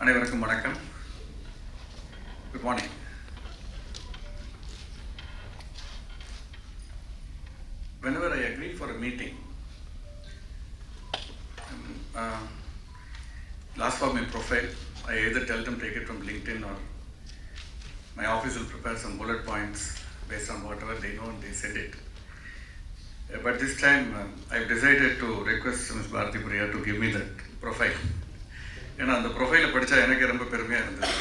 அனைவருக்கும் வணக்கம். Good morning. Whenever I agree for a meeting, last for my profile, I either tell them take it from LinkedIn or my office will prepare some bullet points based on whatever they know and they send it. But this time I've decided to request Ms. Bharati Priya to give me that profile. ஏன்னா அந்த ப்ரொஃபைலை படித்தா எனக்கு ரொம்ப பெருமையாக இருந்தது.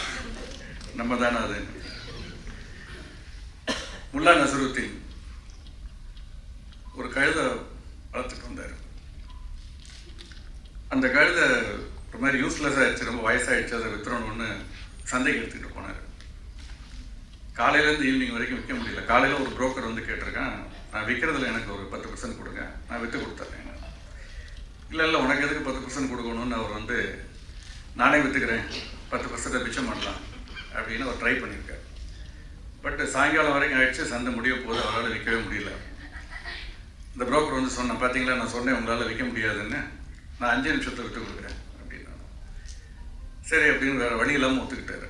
நம்ம தானே அது. முல்லா நசருத்தீன் ஒரு கழுதை வளர்த்துட்டு வந்தார். அந்த கழுதை ஒரு மாதிரி யூஸ்லெஸ் ஆகிடுச்சு, ரொம்ப வயசாகிடுச்சு, அதை விற்றுறோன்னு சந்தைக்கு எடுத்துக்கிட்டு போனார். காலையிலேருந்து ஈவினிங் வரைக்கும் விற்க முடியல. காலையில் ஒரு புரோக்கர் வந்து கேட்டிருக்கேன், நான் விற்கிறதுல எனக்கு ஒரு 10% கொடுங்க, நான் விற்று கொடுத்துட்றேன். இல்லை உனக்கு எதுக்கு 10% கொடுக்கணும்னு அவர் வந்து நானே விற்றுக்கிறேன், 10% மிச்சம் பண்ணலாம் அப்படின்னு அவர் ட்ரை பண்ணியிருக்கார். பட் சாயங்காலம் வரைக்கும் ஆகிடுச்சு, சந்தை முடிய போது அவரால் விற்கவே முடியல. இந்த புரோக்கர் வந்து சொன்னேன், பார்த்தீங்களா நான் சொன்னேன் உங்களால் விற்க முடியாதுன்னு, நான் 5 நிமிஷத்தில் விற்று கொடுக்குறேன் அப்படின்னா. சரி அப்படின்னு வேறு வழி இல்லாமல் ஒத்துக்கிட்டாரு.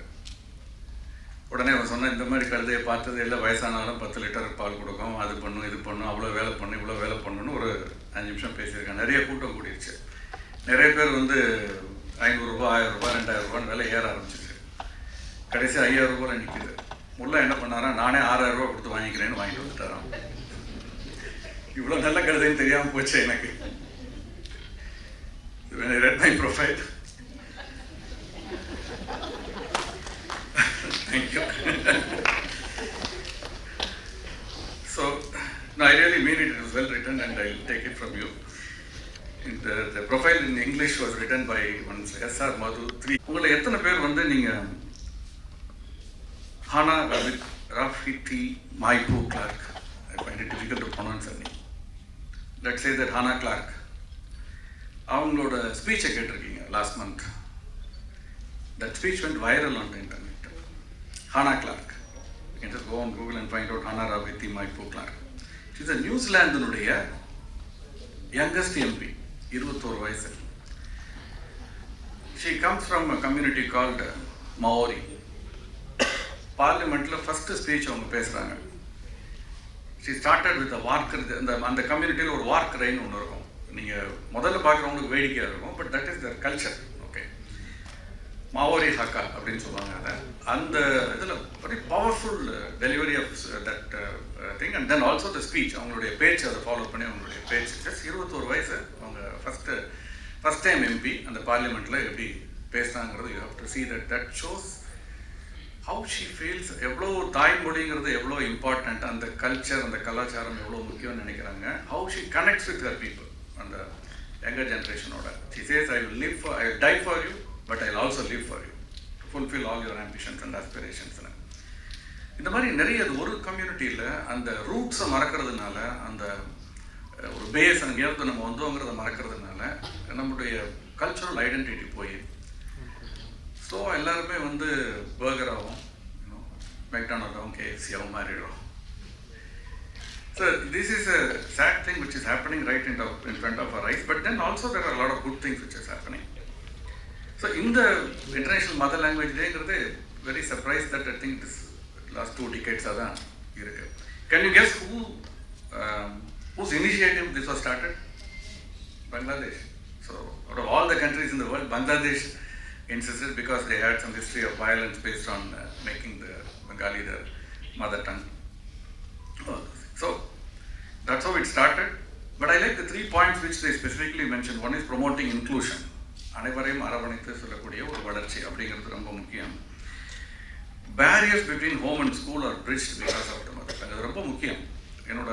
உடனே அவன் சொன்னேன், இந்த மாதிரி கழுதையை பார்த்தது இல்லை, வயசானாலும் 10 லிட்டர் பால் கொடுக்கும், அது பண்ணும் இது பண்ணும், அவ்வளோ வேலை பண்ணு இவ்வளோ வேலை பண்ணணும்னு ஒரு 5 நிமிஷம் பேசியிருக்கேன். நிறைய கூட்டம் கூடிடுச்சு. நிறைய பேர் வந்து 500 ரூபா 1000 ரூபா 2000 ரூபான்னு விலை ஏற ஆரம்பிச்சிச்சு. கடைசி 5000 ரூபாயில் நிற்கிது. முல்லை என்ன பண்ணாரா, நானே 6000 ரூபா கொடுத்து வாங்கிக்கிறேன்னு வாங்கிட்டு வந்துட்டாராம். இவ்வளோ நல்ல கழுதைன்னு தெரியாமல் போச்சு எனக்கு. When I read my profile, thank you. So, no, I really mean it. It was well written and I'll take it from you. The profile in English was written by one CSIR Madhu 3. உங்களை எத்தனை பேர் வந்து நீங்கள் Hana Rawhiti Maipi Clarke, I find it difficult to pronounce her name. Let's say that Hana Clarke, அவங்களோட ஸ்பீச்சை கேட்டிருக்கீங்க last month. That speech went viral on the internet. Hana Clarke, you can just go on Google and find out Hana Rawhiti Maipi Clarke. She's a நியூசிலாந்தினுடைய youngest MP, 21 வயசு. She comes from a community called Maori. பார்லிமெண்ட்டில் first speech அவங்க பேசுகிறாங்க. She started with a walk. அந்த கம்யூனிட்டியில் ஒரு வார்க் ரைன்னு ஒன்று இருக்கும். நீங்கள் முதல்ல பார்க்குறவங்களுக்கு வேடிக்கையாக இருக்கும், but that is their culture. Okay, Maori haka அப்படின்னு சொல்லுவாங்க அதை. அந்த இதில் very powerful delivery of that thing and then also the speech. அவங்களுடைய பேச்சு அதை ஃபாலோ பண்ணி அவங்களுடைய பேச்சு. ஜஸ்ட் 21 வயசு. அவங்க ஃபஸ்ட் டைம் எம்பி அந்த பார்லிமெண்ட்டில் எப்படி பேசுகிறாங்கிறது you have to see that shows how she feels. எவ்வளோ தாய்மொழிங்கிறது எவ்வளோ இம்பார்ட்டண்ட், அந்த கல்ச்சர் அந்த கலாச்சாரம் எவ்வளோ முக்கியம்னு நினைக்கிறாங்க. how she connects with her people, அந்த younger generationோட. She says, I will die for you, but I will also live for you to fulfill all your ambitions and aspirations. இந்த மாதிரி நிறைய ஒரு கம்யூனிட்டியில் அந்த ரூட்ஸை மறக்கிறதுனால, அந்த ஒரு பேஸ் அங்கேயாவது நம்ம வந்தோங்கிறத மறக்கிறதுனால நம்முடைய கல்ச்சுரல் ஐடென்டிட்டி போய் ஸோ எல்லாருமே வந்து பர்கராகவும் மெக்டானல்டாகவும் கேஎஃப்சியாகவும் மாறிடுறோம். So this is a sad thing which is happening right in front of our eyes, but then also there are a lot of good things which is happening. So in the International Mother Language Day, very surprised that I think this last 2 decades are there. Can you guess whose initiative this was started? Bangladesh. So out of all the countries in the world, Bangladesh insisted because they had some history of violence based on making the Bengali their mother tongue. So that's how it started. But I like the 3 points which they specifically mentioned. One is promoting inclusion. அனைவரையும் அரவணைத்து சொல்லக்கூடிய ஒரு வளர்ச்சி அப்படிங்கிறது ரொம்ப முக்கியம். Barriers between home and school are bridged because of the mother tongue. அது ரொம்ப முக்கியம். என்னோட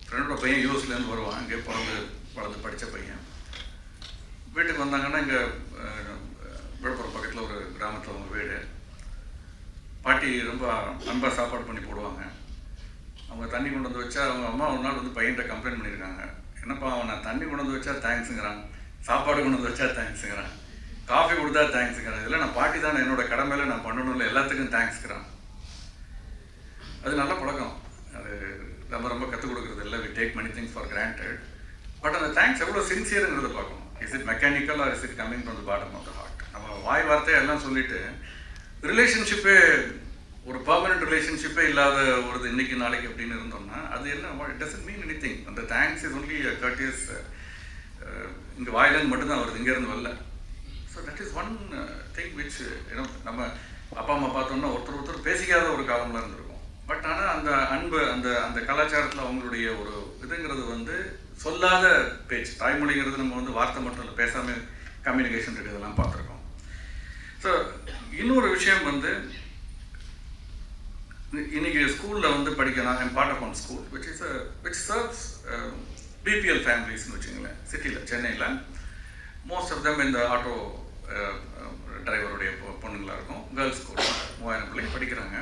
ஃப்ரெண்டோட பையன் யூஎஸ்லேருந்து வருவான், இங்கே வளர்ந்து படித்த பையன். வீட்டுக்கு வந்தாங்கன்னா இங்கே விழுப்புரம் பக்கத்தில் ஒரு கிராமத்தில் அவங்க வீடு. பாட்டி ரொம்ப அன்பாக சாப்பாடு பண்ணி போடுவாங்க. அவங்க தண்ணி கொண்டு வந்து வச்சா அவங்க அம்மா ஒரு நாள் வந்து பையன்கிட்ட கம்ப்ளைண்ட் பண்ணியிருக்காங்க, என்னப்பா அவன் நான் தண்ணி கொண்டு வந்து வச்சா தேங்க்ஸுங்கிறான், சாப்பாடு கொண்டு வந்து வச்சா தேங்க்ஸுங்கிறான், காஃபி கொடுத்தா தேங்க்ஸுங்கிறான், இதெல்லாம் நான் பாட்டி தானே என்னோட கடமையில் நான் பண்ணணும்ல, எல்லாத்துக்கும் தேங்க்ஸ்கிறான். அது நல்ல பழக்கம். அது நம்ம ரொம்ப கற்றுக் கொடுக்குறது இல்லை. We take many things for granted. But அந்த தேங்க்ஸ் எவ்வளோ சின்சியருங்கிறத பார்க்கணும். Is it mechanical or is it coming from the bottom of the heart? நம்ம வாய் வார்த்தையாக எல்லாம் சொல்லிவிட்டு ரிலேஷன்ஷிப்பே ஒரு பர்மனெண்ட் ரிலேஷன்ஷிப்பே இல்லாத ஒரு இன்னைக்கு நாளைக்கு அப்படின்னு இருந்தோம்னா அது என்ன, இட் டசன்ட் மீன் எனிதிங். அந்த தேங்க்ஸ் இஸ் ஒன்லி கர்டியஸ், இங்கே வாயிலேருந்து மட்டும்தான் வருது, இங்கேருந்து வரல. So that is one thing which நம்ம அப்பா அம்மா பார்த்தோம்னா ஒருத்தர் பேசிக்காத ஒரு காலம்லாம் இருந்திருக்கும். பட் ஆனால் அந்த அன்பு அந்த அந்த கலாச்சாரத்தில் அவங்களுடைய ஒரு இதுங்கிறது வந்து சொல்லாத பேச்சு. தாய்மொழிங்கிறது நம்ம வந்து வார்த்தை மட்டும் இல்லை, பேசாமல் கம்யூனிகேஷன் இருக்கிறதெல்லாம் பார்த்துருக்கோம். ஸோ இன்னொரு விஷயம் வந்து இன்னைக்கு ஸ்கூலில் வந்து படிக்கலாம். I'm part of one school which serves BPL ஃபேமிலிஸ்னு வச்சுங்களேன். சிட்டியில் சென்னையில் மோஸ்ட் ஆஃப் தம் இந்த ஆட்டோ டிரைவருடைய பொண்ணுங்களாக இருக்கும். கேர்ள்ஸ் ஸ்கூல் 3000 பிள்ளைங்க படிக்கிறாங்க.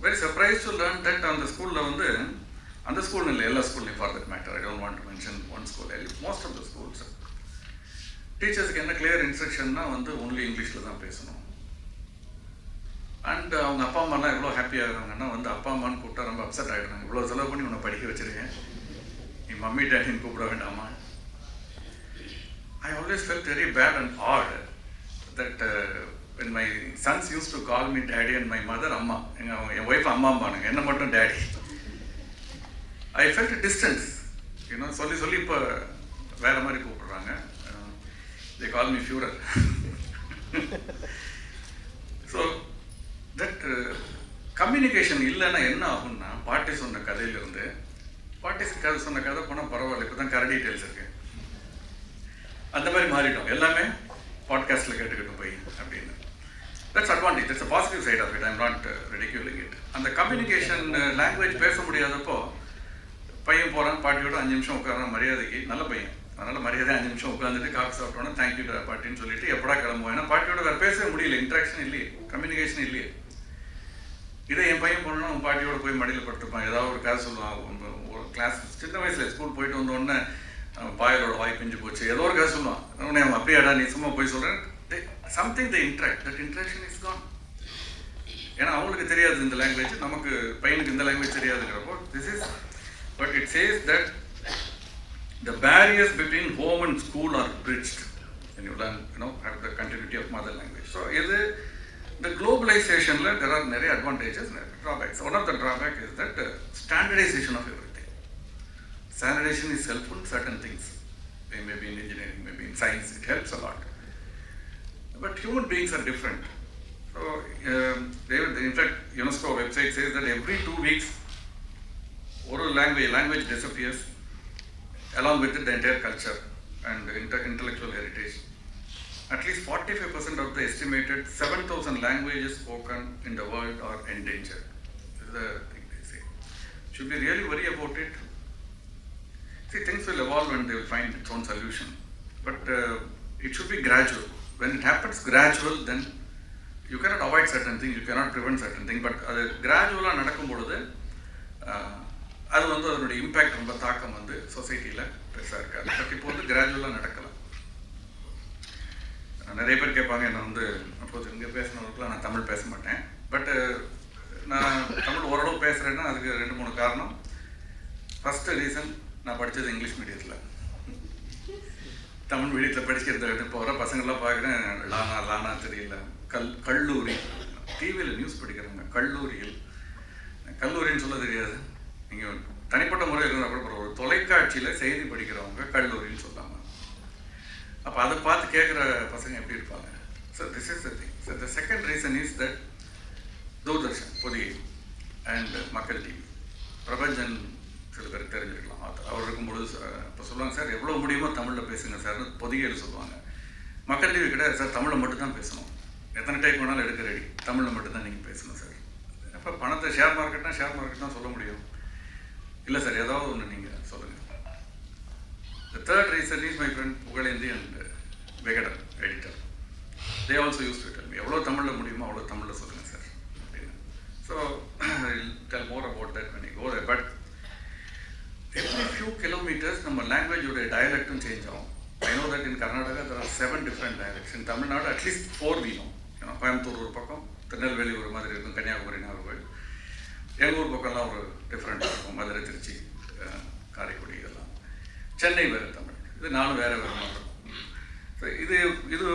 Very surprise to learn that அந்த ஸ்கூலில் வந்து, அந்த ஸ்கூல்னு இல்லை, எல்லா ஸ்கூல்லையும் for that matter, I don't want to mention one school, most of the schools டீச்சர்ஸுக்கு என்ன கிளியர் இன்ஸ்ட்ரக்ஷன்னா வந்து ஒன்லி இங்கிலீஷில் தான் பேசணும். அண்ட் அவங்க அப்பா அம்மாலாம் எவ்வளோ ஹாப்பியாக இருக்காங்கன்னா வந்து அப்பா அம்மான்னு கூப்பிட்டா ரொம்ப அப்செட் ஆகிடுறாங்க. இவ்வளோ செலவு பண்ணி உன்னை படிக்க வச்சுருக்கேன், நீ மம்மி டேடின்னு கூப்பிட வேண்டாமா? I always felt very bad and odd that when my sons used to call me daddy and my mother amma, என் ஒய்ஃப் அம்மாம்பானுங்க, என்ன மட்டும் daddy. I felt a distance, சொல்லி இப்போ வேற மாதிரி கூப்பிடுறாங்க. They call me Führer. So that communication இல்லைன்னா என்ன ஆகும்னா, பாட்டி சொன்ன கதையிலிருந்து, பாட்டி சொன்ன கதை போனால் பரவாயில்ல, இப்போ தான் கரடி டீட்டெயில்ஸ் இருக்கு, அந்த மாதிரி மாறிட்டோம். எல்லாமே பாட்காஸ்ட்டில் கேட்டுக்கிட்டு போய் அப்படின்னு. That's advantage, that's a positive side of it. I'm not ridiculing it. அந்த கம்யூனிகேஷன் லாங்குவேஜ் பேச முடியாதப்போ பையன் போகிறான், பாட்டியோட 5 நிமிஷம் உட்காரான், மரியாதைக்கு நல்ல பையன், அதனால் மரியாதை 5 நிமிஷம் உட்காந்துட்டு காஃபி சாப்பிட்டோன்னா தேங்க்யூ பாட்டின்னு சொல்லிட்டு எப்படா கிளம்புவோம். ஏன்னா பாட்டியோட வேறு பேசவே முடியல, இன்ட்ராக்ஷன் இல்லையே, கம்யூனிகேஷன் இல்லையே. இதே என் பையன் போனோன்னா அவன் பாட்டியோட போய் மடியில் படுத்துப்பான், ஏதாவது ஒரு கதை சொல்லுவான். ஒரு கிளாஸ் சின்ன வயசில் ஸ்கூல் போயிட்டு வந்தோடனே பாயலோட வாய் பிஞ்சு போச்சு, ஏதோ ஒரு கதை சொல்லுவான். அவன் அப்படியாடா நீ சும்மா போய் சொல்கிறேன், something the interact, that interaction is gone. ஏன்னா அவங்களுக்கு தெரியாது இந்த லாங்குவேஜ், நமக்கு பையனுக்கு இந்த லாங்குவேஜ் தெரியாதுங்கிறப்போ this is, but it says that the barriers between home and school are bridged when you learn, have the continuity of mother language. So the globalization there are many advantages and drawbacks. One of the drawback is that standardization of everything. Standardization is helpful in certain things, maybe in engineering, maybe in science, it helps a lot, but human beings are different. So in fact UNESCO website says that every 2 weeks oral language disappears, along with it the entire culture and intellectual heritage. At least 45% of the estimated 7,000 languages spoken in the world are endangered. This is the thing they say. Should we really worry about it? See, things will evolve and they will find its own solution. But it should be gradual. When it happens gradual, then you cannot avoid certain things, you cannot prevent certain things. But gradually நடக்கும் பொழுது அது வந்து அதனுடைய impact, ரொம்ப தாக்கம் வந்து சொசைட்டியில் பெருசாக இருக்காது. பட் இப்போ வந்து கிராஜுவலாக நடக்கலாம். நிறைய பேர் கேட்பாங்க என்ன வந்து, அப்போது இங்கே பேசினவங்களுக்குலாம் நான் தமிழ் பேச மாட்டேன், பட்டு நான் தமிழ் ஓரளவு பேசுகிறேன்னா அதுக்கு 2-3 காரணம். ஃபஸ்ட்டு ரீசன், நான் படித்தது இங்கிலீஷ் மீடியத்தில். தமிழ் மீடியத்தில் படிக்கிறது இப்போ வர பசங்கள்லாம் பார்க்குறேன், லானா தெரியல, கல்லூரி, டிவியில் நியூஸ் படிக்கிறாங்க, கல்லூரின்னு சொல்ல தெரியாது. நீங்கள் தனிப்பட்ட முறையில் இருந்தால் கூட ஒரு தொலைக்காட்சியில் செய்தி படிக்கிறவங்க கல்லூரின்னு சொல்லாமல், அப்போ அதை பார்த்து கேட்குற பசங்க எப்படி இருப்பாங்க? So this is the thing. So the second reason is that Doordarshan, Podhigai and Makkal TV, Prapanchan சில பேர் தெரிஞ்சிருக்கலாம், அவர் இருக்கும்பொழுது இப்போ சொல்லுவாங்க, சார் எவ்வளோ முடியுமோ தமிழில் பேசுங்க சார்னு பொதிகையில் சொல்லுவாங்க. மக்கள் டிவி கிடையாது சார், தமிழில் மட்டும்தான் பேசணும், எத்தனை டைப் வேணாலும் எடுக்க ரெடி, தமிழில் மட்டும்தான் நீங்கள் பேசணும் சார். அப்போ பணத்தை ஷேர் மார்க்கெட் தான் சொல்ல முடியும், இல்லை சார் ஏதாவது ஒன்று நீங்கள் சொல்லுங்கள். The third reason is my friend Pugazhendhi and Vikatan editor, they also use to tell me, எவ்வளோ தமிழில் முடியுமோ அவ்வளோ தமிழில் சொல்லுங்கள் சார் அப்படின்னு. So I will tell more about that when you go there. But every few kilometers நம்ம லாங்குவேஜோடைய டயலெக்டும் சேஞ்ச் ஆகும். I know that in Karnataka there are 7 different dialects. In Tamil Nadu at least 4 we know. Coimbatore ஒரு பக்கம், திருநெல்வேலி ஒரு மாதிரி இருக்கும், கன்னியாகுமரி, நாகர்கோவில், எங்கள் ஊர் பக்கம்லாம் ஒரு டிஃப்ரெண்ட்டாக இருக்கும், மதுரை, திருச்சி, காரைக்குடி, இதெல்லாம். சென்னை வேறு தமிழ், இது 4 வேறு மாதிரி இருக்கும். ஸோ இது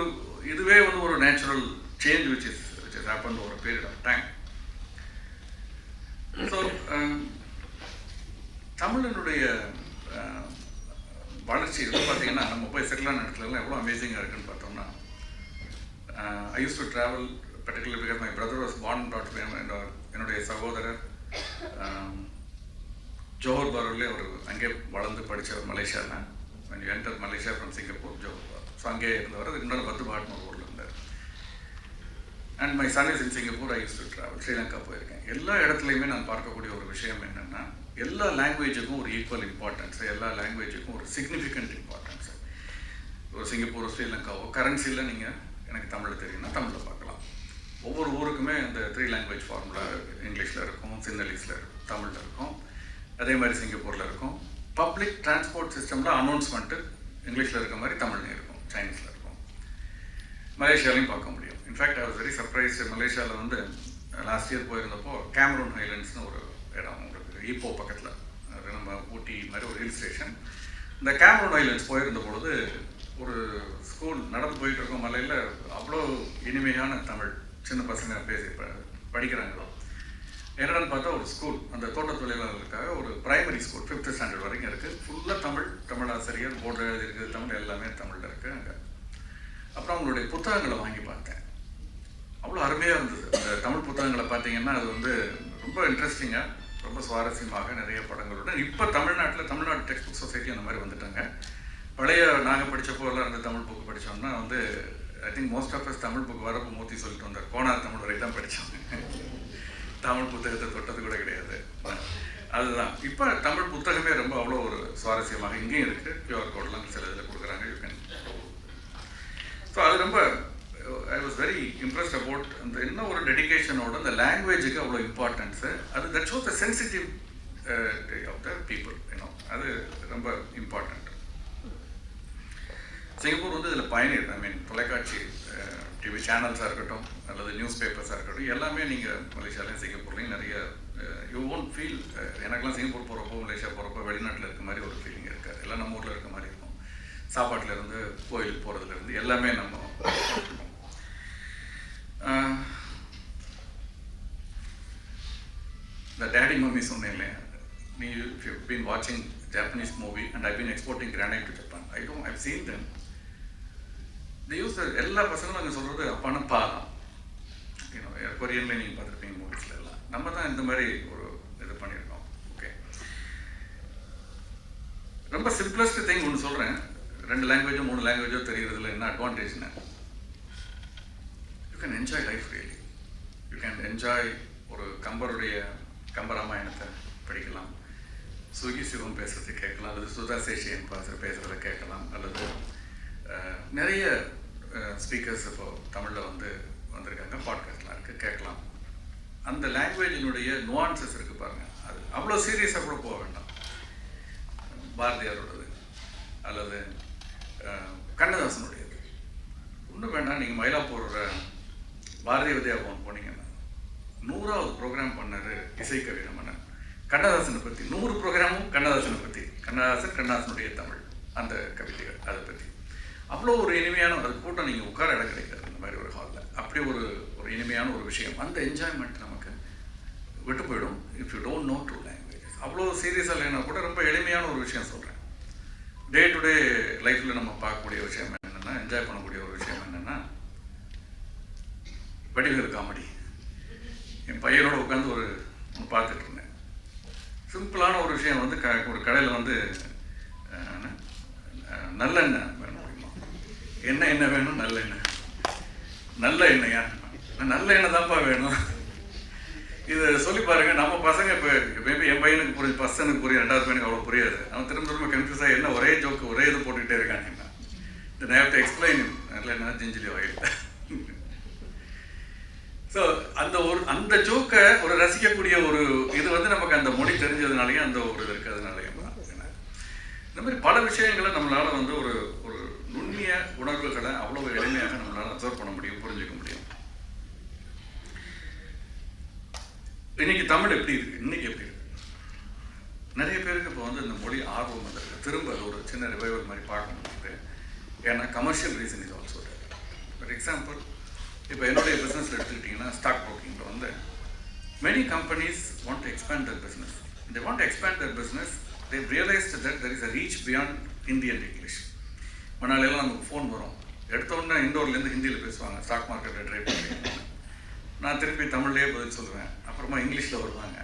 change which has happened over a period of time. So தமிழனுடைய வளர்ச்சி பார்த்தீங்கன்னா நம்ம போய் செட்டிலான இடத்துலலாம் எவ்வளோ அமேசிங்காக இருக்குன்னு பார்த்தோம்னா, I used to travel particularly because my brother was born and brought up. என்னுடைய சகோதரர் ஜோஹர் பாரூர்லேயே ஒரு அங்கே வளர்ந்து படித்தவர் மலேசியாவில். when you enter Malaysia from Singapore, Johor Bahru. So அங்கே இருந்தவர். அதுக்கு முன்னாடி பத்துபாட்னு ஒரு ஊரில் இருந்தார். And my son is in Singapore. I use to travel. Sri Lanka போயிருக்கேன். எல்லா இடத்துலையுமே நான் பார்க்கக்கூடிய ஒரு விஷயம் என்னென்னா, எல்லா லாங்குவேஜுக்கும் ஒரு ஈக்குவல் இம்பார்ட்டன்ஸு, எல்லா லாங்குவேஜுக்கும் ஒரு சிக்னிஃபிகண்ட் இம்பார்ட்டன்ஸு. ஒரு சிங்கப்பூர், ஸ்ரீலங்காவோ கரன்சியில் நீங்கள் எனக்கு தமிழ் தெரியும்னா தமிழில் பார்க்கலாம். ஒவ்வொரு ஊருக்குமே அந்த 3 லாங்குவேஜ் ஃபார்முலா இங்கிலீஷில் இருக்கும், சின்னலீஸில் இருக்கும், தமிழில் இருக்கும். அதே மாதிரி சிங்கப்பூரில் இருக்கும். பப்ளிக் டிரான்ஸ்போர்ட் சிஸ்டமில் அனௌன்ஸ்மெண்ட்டு இங்கிலீஷில் இருக்க மாதிரி தமிழ்லையும் இருக்கும், சைனீஸில் இருக்கும். மலேசியாலையும் பார்க்க முடியும். In fact I was very surprise. மலேசியாவில் வந்து லாஸ்ட் இயர் போயிருந்தப்போ கேமரூன் ஹைலண்ட்ஸ்னு ஒரு இடம் உங்களுக்கு ஈப்போ பக்கத்தில், அது நம்ம ஊட்டி மாதிரி ஒரு ஹில் ஸ்டேஷன். இந்த கேமரூன் ஹைலண்ட்ஸ் போயிருந்த பொழுது ஒரு ஸ்கூல் நடந்து போயிட்டு இருக்கோம் மலையில். அவ்வளோ இனிமையான தமிழ் சின்ன பசங்க பேசி படிக்கிறாங்களோ. என்னடான்னு பார்த்தா ஒரு ஸ்கூல், அந்த தோட்ட தொழிலாளர்களுக்காக ஒரு பிரைமரி ஸ்கூல் 5th ஸ்டாண்டர்ட் வரைக்கும் இருக்குது. ஃபுல்லாக தமிழ் ஆசிரியர், போர்டு எழுதியிருக்குது தமிழ், எல்லாமே தமிழில் இருக்குது அங்கே. அப்புறம் அவங்களுடைய புத்தகங்களை வாங்கி பார்த்தேன். அவ்வளோ அருமையாக இருந்தது. அந்த தமிழ் புத்தகங்களை பார்த்தீங்கன்னா அது வந்து ரொம்ப இன்ட்ரெஸ்டிங்காக, ரொம்ப சுவாரஸ்யமாக நிறைய படங்களுடன். இப்போ தமிழ்நாடு டெக்ஸ்ட் புக் சொசைட்டி அந்த மாதிரி வந்துட்டாங்க. பழைய நாங்கள் படித்தப்போ எல்லாம் அந்த தமிழ் புக்கு படித்தோம்னா வந்து I think most of us Tamil book வரப்போ மூத்தி சொல்லிட்டு வந்தார். கோனார் தமிழ் வரை தான் படித்தோம். தமிழ் புத்தகத்தை தொட்டது கூட கிடையாது. அதுதான் இப்போ தமிழ் புத்தகமே ரொம்ப அவ்வளோ ஒரு சுவாரஸ்யமாக இங்கேயும் இருக்குது. QR கோடெலாம் சில இதில் கொடுக்குறாங்க. You can. ஸோ அது ரொம்ப I was very impressed about அந்த இன்னும் ஒரு டெடிக்கேஷனோட அந்த லாங்குவேஜுக்கு அவ்வளோ இம்பார்ட்டன்ஸு. அது that shows the sensitive of the people. அது ரொம்ப இம்பார்ட்டண்ட். சிங்கப்பூர் வந்து இதில் பயணியர். ஐ மீன் தொலைக்காட்சி டிவி சேனல்ஸாக இருக்கட்டும் அல்லது நியூஸ் பேப்பர்ஸாக இருக்கட்டும், எல்லாமே நீங்கள் மலேசியாலையும் சிங்கப்பூர்லேயும் நிறைய யூ ஓன்ட் ஃபீல். எனக்குலாம் சிங்கப்பூர் போகிறப்போ, மலேசியா போகிறப்போ வெளிநாட்டில் இருக்க மாதிரி ஒரு ஃபீலிங் இருக்காது. எல்லாம் நம்ம ஊரில் இருக்க மாதிரி இருக்கும். சாப்பாட்டிலேருந்து கோயிலுக்கு போகிறதுலேருந்து எல்லாமே நம்ம இந்த டேடி மம்மி சொன்னேன் இல்லையா, நீ if you've been watching Japanese movie and I've been exporting granite to Japan, I've seen them. They use எல்லா பசங்களும் அங்கே சொல்கிறது அப்பான பா தான். கொரியன்லேயே நீங்கள் பார்த்துருப்பீங்க மூவிஸில் எல்லாம். நம்ம தான் இந்த மாதிரி ஒரு இது பண்ணியிருக்கோம். ஓகே, ரொம்ப சிம்பிளஸ்ட் திங் ஒன்று சொல்கிறேன். 2 லாங்குவேஜோ 3 லாங்குவேஜோ தெரிகிறதுல என்ன அட்வான்டேஜ்னு, you can enjoy life really. You can enjoy ஒரு கம்பராமாயணத்தை படிக்கலாம், சுகி சிவம் பேசுறது கேட்கலாம், அல்லது சுதா சேஷியன் பேசுகிறத கேட்கலாம், அல்லது நிறைய ஸ்பீக்கர்ஸ் இப்போது தமிழில் வந்திருக்காங்க, பாட்காஸ்ட்லாம் இருக்குது, கேட்கலாம். அந்த லாங்குவேஜினுடைய நுவான்சஸ் இருக்குது பாருங்கள். அது அவ்வளோ சீரியஸாக கூட போக வேண்டாம். பாரதியாரோடது அல்லது கண்ணதாசனுடையது ஒன்றும் வேண்டாம். நீங்கள் மயிலாப்பூர் பாரதிய வித்யாபவன் போனீங்கன்னா 100வது ப்ரோக்ராம் பண்ணார் இசைக்கவி ரமணன். கண்ணதாசனை பற்றி 100 ப்ரோக்ராமும் கண்ணதாசனை பற்றி, கண்ணதாசனுடைய தமிழ், அந்த கவிதைகள், அதை பற்றி அவ்வளோ ஒரு இனிமையான அது கூட்டம். நீங்கள் உட்கார இடம் கிடைக்காது இந்த மாதிரி ஒரு ஹாலில். அப்படி ஒரு இனிமையான ஒரு விஷயம். அந்த என்ஜாய்மெண்ட் நமக்கு விட்டு போயிடும் if you don't know 2 languages. அவ்வளோ சீரியஸாக இல்லைன்னா கூட ரொம்ப எளிமையான ஒரு விஷயம் சொல்கிறேன். டே டு டே லைஃப்பில் நம்ம பார்க்கக்கூடிய விஷயம் என்னென்னா, என்ஜாய் பண்ணக்கூடிய ஒரு விஷயம் என்னென்னா, வடிவேலு காமெடி. என் பையனோட உட்காந்து ஒன்று பார்த்துட்டு இருந்தேன். சிம்பிளான ஒரு விஷயம் ஒரு கடையில் நல்லெண்ணெய் வேணும் அப்படிமா. என்ன வேணும்? நல்ல எண்ணெயா? நல்ல எண்ணெய் தான்ப்பா வேணும். இதை சொல்லி பாருங்க. நம்ம பசங்க இப்போ மேபி என் பையனுக்கு புரியுது, பசனுக்கு புரியும், 2வது பையனுக்கு அவ்வளோ புரியாது. அவன் திரும்ப கன்ஃபியூஸாக என்ன ஒரே ஜோக்கு ஒரே இது போட்டுக்கிட்டே இருக்காங்க. இந்த நேரத்தை எக்ஸ்பிளைன் நல்ல எண்ணெய் ஜிஞ்சிலி ஆயில். ஸோ அந்த ஜோக்கை ஒரு ரசிக்கக்கூடிய ஒரு இது நமக்கு அந்த மொழி தெரிஞ்சதுனாலேயும் அந்த ஒரு இருக்கிறதுனாலையும் இந்த மாதிரி பல விஷயங்களை நம்மளால் ஒரு நுண்ணிய உணர்வுகளை அவ்வளோ எளிமையாக நம்மளால் அப்சர்வ் பண்ண முடியும், புரிஞ்சுக்க முடியும். இன்னைக்கு தமிழ் எப்படி இருக்குது, இன்னைக்கு எப்படி இருக்குது? நிறைய பேருக்கு இப்போ இந்த மொழி ஆர்வம் வந்திருக்கு. திரும்ப அது ஒரு சின்ன ரிவைவல் மாதிரி பார்க்க முடியுது. ஏன்னா கமர்ஷியல் ரீசன் இது ஆல்சோ. ஃபார் எக்ஸாம்பிள், இப்போ என்னுடைய பிஸ்னஸில் எடுத்துக்கிட்டிங்கன்னா ஸ்டாக் ப்ரோக்கிங்கில் வந்து many companies want to expand their business. They want to expand their business. They've realized that there is a reach beyond Hindi and English. மனாலெல்லாம் நமக்கு ஃபோன் வரும், எடுத்தோடனே இண்டோர்லேருந்து ஹிந்தியில் பேசுவாங்க, ஸ்டாக் மார்க்கெட்டில் ட்ரேட் பண்ணுறீங்க. நான் திருப்பி தமிழ்லேயே பதில் சொல்லுவேன். அப்புறமா இங்கிலீஷில் வருவாங்க.